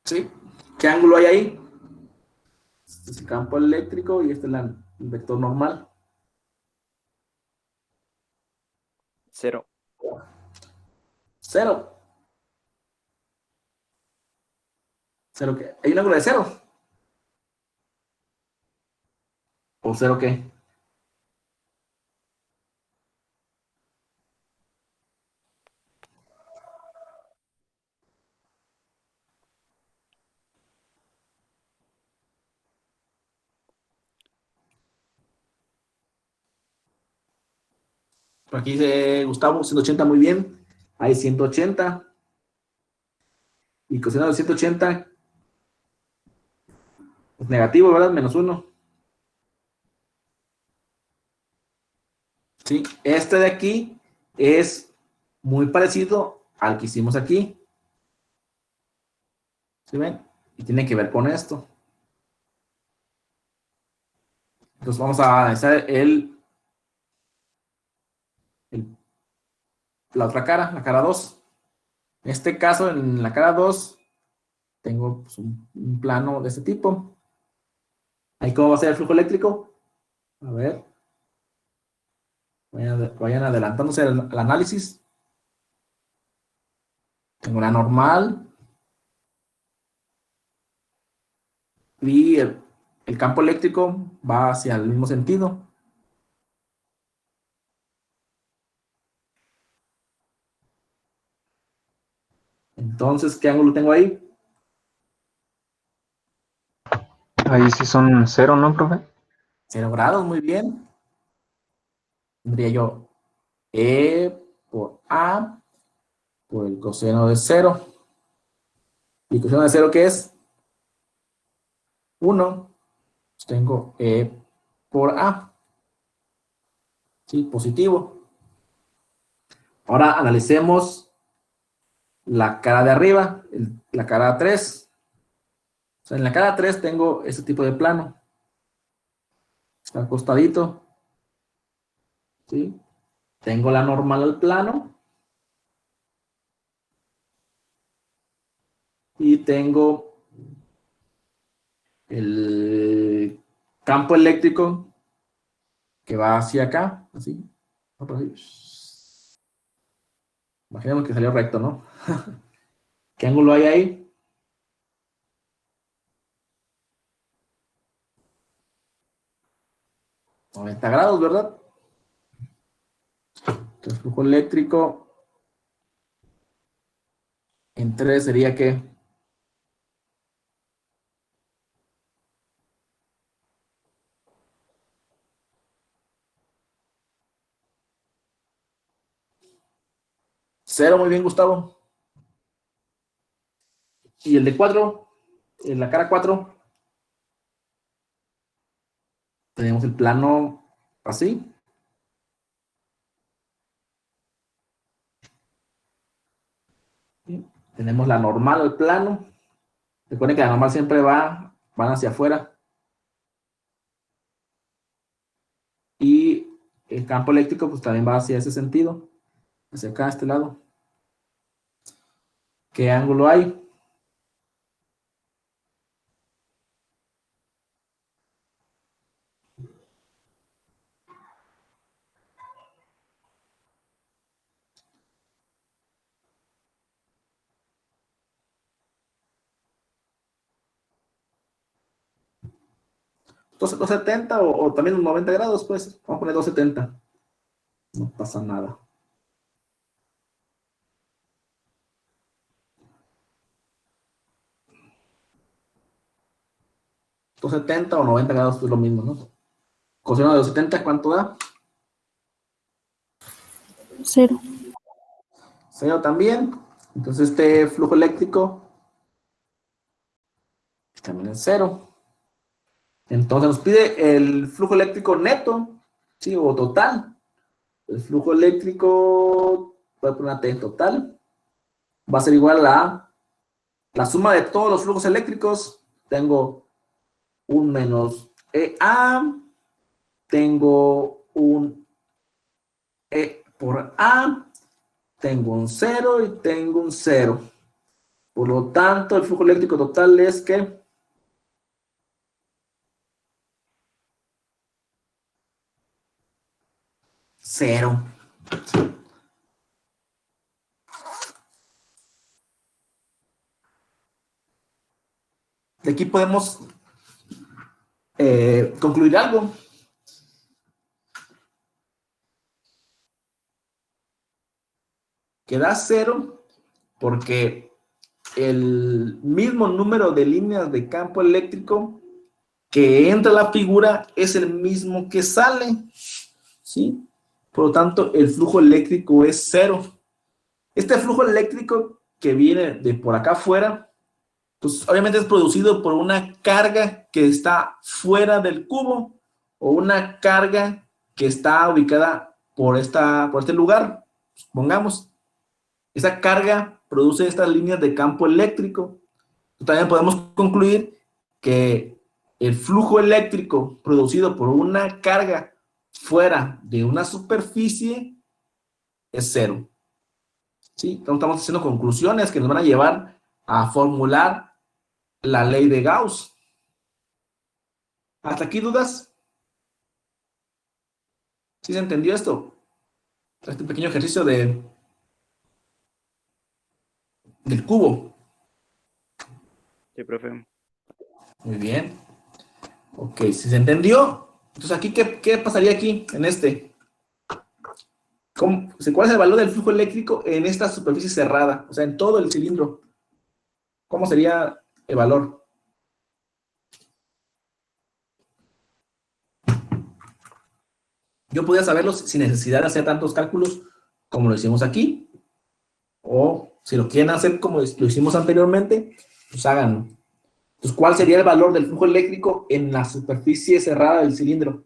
¿Sí? ¿Qué ángulo hay ahí? Este es el campo eléctrico y este es el vector normal. 0. Cero. ¿Cero qué? ¿Hay un ángulo de cero? ¿O cero qué? Por aquí dice Gustavo, 180 muy bien. Hay 180. Y coseno de 180 es negativo, ¿verdad? Menos 1. ¿Sí? Este de aquí es muy parecido al que hicimos aquí. ¿Sí ven? Y tiene que ver con esto. Entonces vamos a analizar la otra cara, la cara 2. En este caso, en la cara 2, tengo pues, un plano de este tipo. ¿Ahí cómo va a ser el flujo eléctrico? A ver, vayan adelantándose al análisis. Tengo la normal y el campo eléctrico va hacia el mismo sentido. Entonces, ¿qué ángulo tengo ahí? Ahí sí son 0, ¿no, profe? 0 grados, muy bien. Tendría yo E por A por el coseno de 0. ¿Y el coseno de 0 qué es? 1. Pues tengo E por A. Sí, positivo. Ahora analicemos la cara de arriba, la cara 3. O sea, en la cara 3 tengo este tipo de plano. Está acostadito. ¿Sí? Tengo la normal al plano. Y tengo el campo eléctrico que va hacia acá. Así. Imaginemos que salió recto, ¿no? ¿Qué ángulo hay ahí? 90 grados, ¿verdad? Entonces, flujo eléctrico en 3 sería que 0, muy bien, Gustavo. Y el de 4, en la cara 4, tenemos el plano así. ¿Sí? Tenemos la normal al plano. Recuerden que la normal siempre van hacia afuera. Y el campo eléctrico pues también va hacia ese sentido, hacia acá, a este lado. ¿Qué ángulo hay? 270 o también unos 90 grados, pues. Vamos a poner 270. No pasa nada. ¿270 o 90 grados es lo mismo, no? Coseno de 270, ¿cuánto da? 0. 0 también. Entonces este flujo eléctrico también es 0. Entonces nos pide el flujo eléctrico neto, ¿sí? O total. El flujo eléctrico, voy a poner T total, va a ser igual a la suma de todos los flujos eléctricos. Tengo un menos EA, tengo un E por A, tengo un 0 y tengo un 0. Por lo tanto, el flujo eléctrico total es que 0. De aquí podemos concluir algo. Que da 0 porque el mismo número de líneas de campo eléctrico que entra a la figura es el mismo que sale, ¿sí? Por lo tanto, el flujo eléctrico es 0. Este flujo eléctrico que viene de por acá afuera, pues obviamente es producido por una carga que está fuera del cubo o una carga que está ubicada por este lugar, supongamos. Esa carga produce estas líneas de campo eléctrico. También podemos concluir que el flujo eléctrico producido por una carga fuera de una superficie es 0. ¿Sí? Entonces estamos haciendo conclusiones que nos van a llevar a formular la ley de Gauss. ¿Hasta aquí dudas? ¿Sí se entendió esto? Este pequeño ejercicio del cubo. Sí, profe. Muy bien. Ok, si se entendió, entonces aquí, ¿qué pasaría aquí en este? ¿Cuál es el valor del flujo eléctrico en esta superficie cerrada? O sea, en todo el cilindro. ¿Cómo sería el valor? Yo podría saberlo sin necesidad de hacer tantos cálculos como lo hicimos aquí. O si lo quieren hacer como lo hicimos anteriormente, pues háganlo. Entonces, ¿cuál sería el valor del flujo eléctrico en la superficie cerrada del cilindro?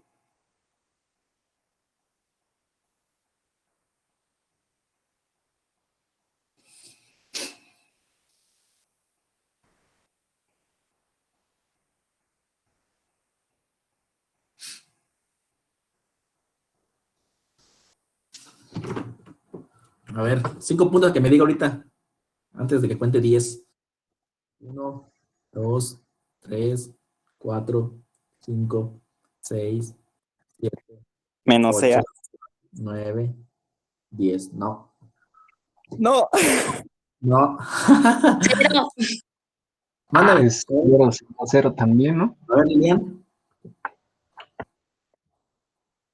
A ver, 5 puntos que me diga ahorita, antes de que cuente 10. 1, 2, 3, 4, 5, 6, 7, Menos 8, sea. 9, 10. No. No. No. Cero. Mándame. Es 0, 0 también, ¿no? A ver, Lilian.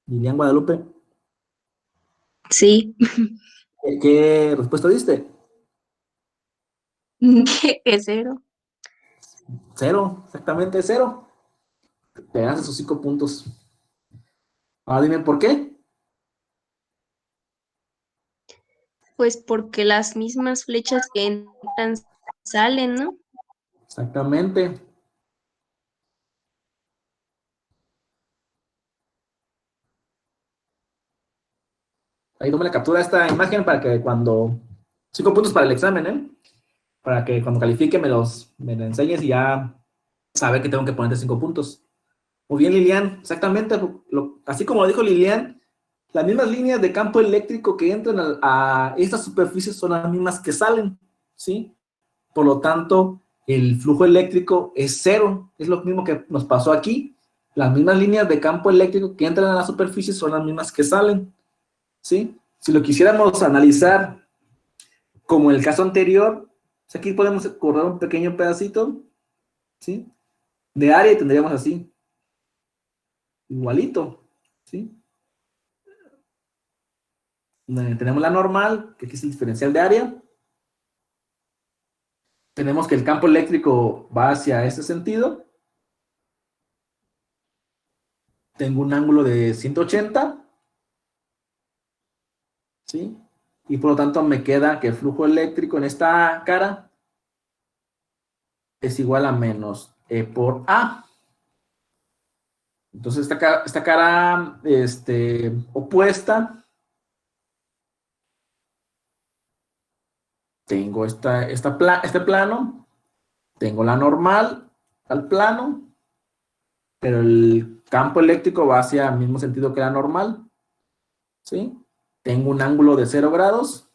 Lilian Guadalupe. Sí. ¿Qué respuesta diste? Es 0. 0, exactamente 0. Te das esos 5 puntos. Ahora dime por qué. Pues porque las mismas flechas que entran salen, ¿no? Exactamente. Ahí tome la captura de esta imagen para que cuando... 5 puntos para el examen, ¿eh? Para que cuando califique me lo enseñes y ya saber que tengo que ponerte 5 puntos. Muy bien, Lilian. Exactamente. Así como lo dijo Lilian, las mismas líneas de campo eléctrico que entran a estas superficies son las mismas que salen, ¿sí? Por lo tanto, el flujo eléctrico es 0. Es lo mismo que nos pasó aquí. Las mismas líneas de campo eléctrico que entran a la superficie son las mismas que salen, ¿sí? Si lo quisiéramos analizar como en el caso anterior, aquí podemos correr un pequeño pedacito, ¿sí? De área y tendríamos así. igualito, ¿sí? Tenemos la normal, que aquí es el diferencial de área. Tenemos que el campo eléctrico va hacia ese sentido. Tengo un ángulo de 180, ¿sí? Y por lo tanto me queda que el flujo eléctrico en esta cara es igual a menos E por A. Entonces esta cara opuesta, tengo este plano, tengo la normal al plano, pero el campo eléctrico va hacia el mismo sentido que la normal, ¿sí? Tengo un ángulo de 0 grados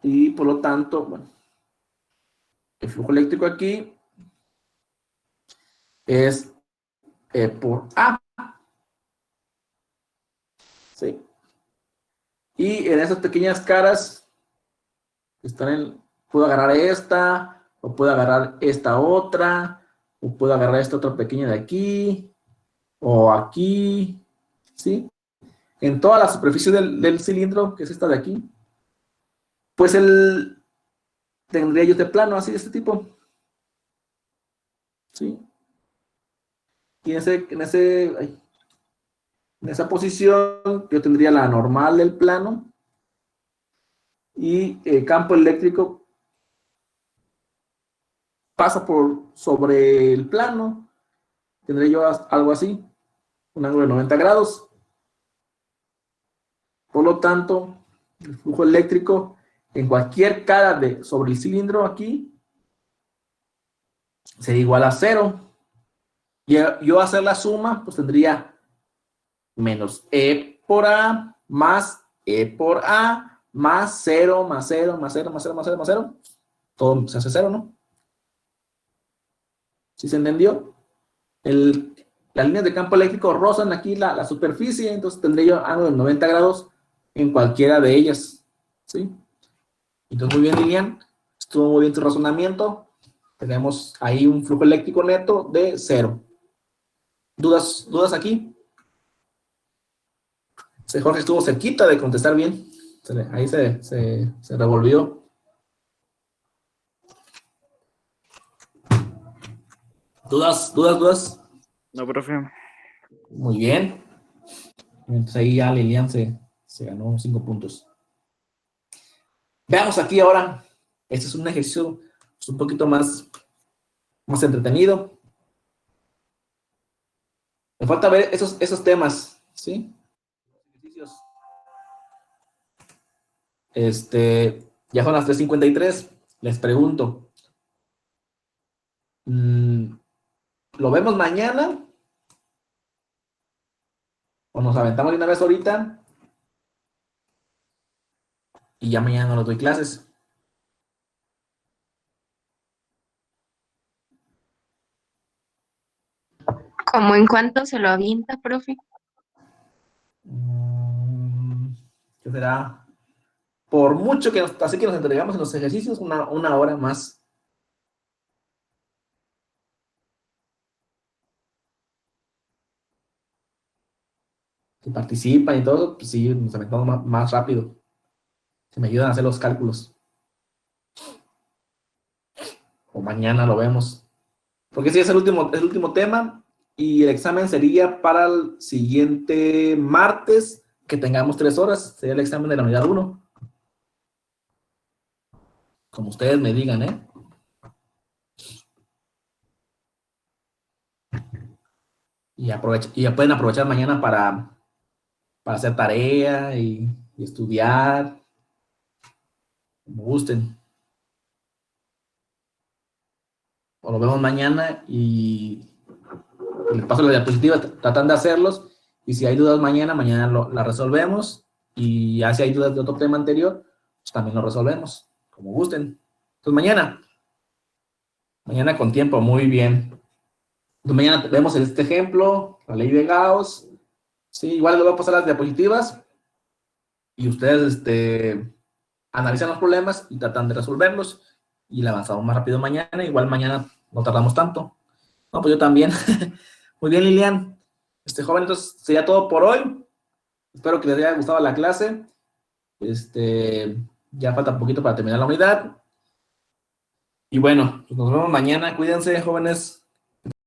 y por lo tanto, bueno, el flujo eléctrico aquí es E por A, ¿sí? Y en esas pequeñas caras que puedo agarrar esta, o puedo agarrar esta otra, o puedo agarrar esta otra pequeña de aquí, o aquí, ¿sí? En toda la superficie del cilindro, que es esta de aquí, pues tendría yo este plano así de este tipo, ¿sí? Y en esa posición yo tendría la normal del plano y el campo eléctrico pasa sobre el plano. Tendré yo algo así, un ángulo de 90 grados. Por lo tanto, el flujo eléctrico en cualquier cara sobre el cilindro aquí sería igual a 0. Y yo hacer la suma, pues tendría menos E por A más E por A más 0, más 0, más 0, más 0, más 0, más 0. Todo se hace 0, ¿no? ¿Sí se entendió? Las líneas de campo eléctrico rozan aquí la superficie, entonces tendré yo ángulo de 90 grados en cualquiera de ellas, ¿sí? Entonces, muy bien, Lilian, estuvo muy bien tu razonamiento. Tenemos ahí un flujo eléctrico neto de 0. ¿Dudas aquí? Jorge estuvo cerquita de contestar bien. Ahí se revolvió. ¿Dudas? No, profe. Muy bien. Entonces ahí ya Lilian se ganó 5 puntos. Veamos aquí ahora. Este es un ejercicio un poquito más entretenido. Me falta ver esos temas, ¿sí? Ya son las 3:53. Les pregunto. ¿Lo vemos mañana? ¿O nos aventamos de una vez ahorita? Y ya mañana no les doy clases. ¿Cómo en cuánto se lo avienta, profe? ¿Qué será? Por mucho así que nos entregamos en los ejercicios, una hora más. Que participan y todo, pues sí, nos aventamos más rápido. Se me ayudan a hacer los cálculos. O mañana lo vemos. Porque sí, es el último tema. Y el examen sería para el siguiente martes, que tengamos 3 horas. Sería el examen de la unidad 1. Como ustedes me digan, ¿eh? Y ya pueden aprovechar mañana para hacer tarea y estudiar, como gusten. O lo vemos mañana y les paso la diapositiva, tratan de hacerlos. Y si hay dudas mañana la resolvemos. Y ya si hay dudas de otro tema anterior, pues también lo resolvemos, como gusten. Entonces mañana con tiempo, muy bien. Entonces mañana vemos este ejemplo, la ley de Gauss. Sí, igual les voy a pasar las diapositivas. Y ustedes analizan los problemas y tratan de resolverlos. Y le avanzamos más rápido mañana. Igual mañana no tardamos tanto. No, pues yo también. Muy bien, Lilian. Joven, entonces sería todo por hoy. Espero que les haya gustado la clase. Ya falta poquito para terminar la unidad. Y bueno, pues nos vemos mañana. Cuídense, jóvenes.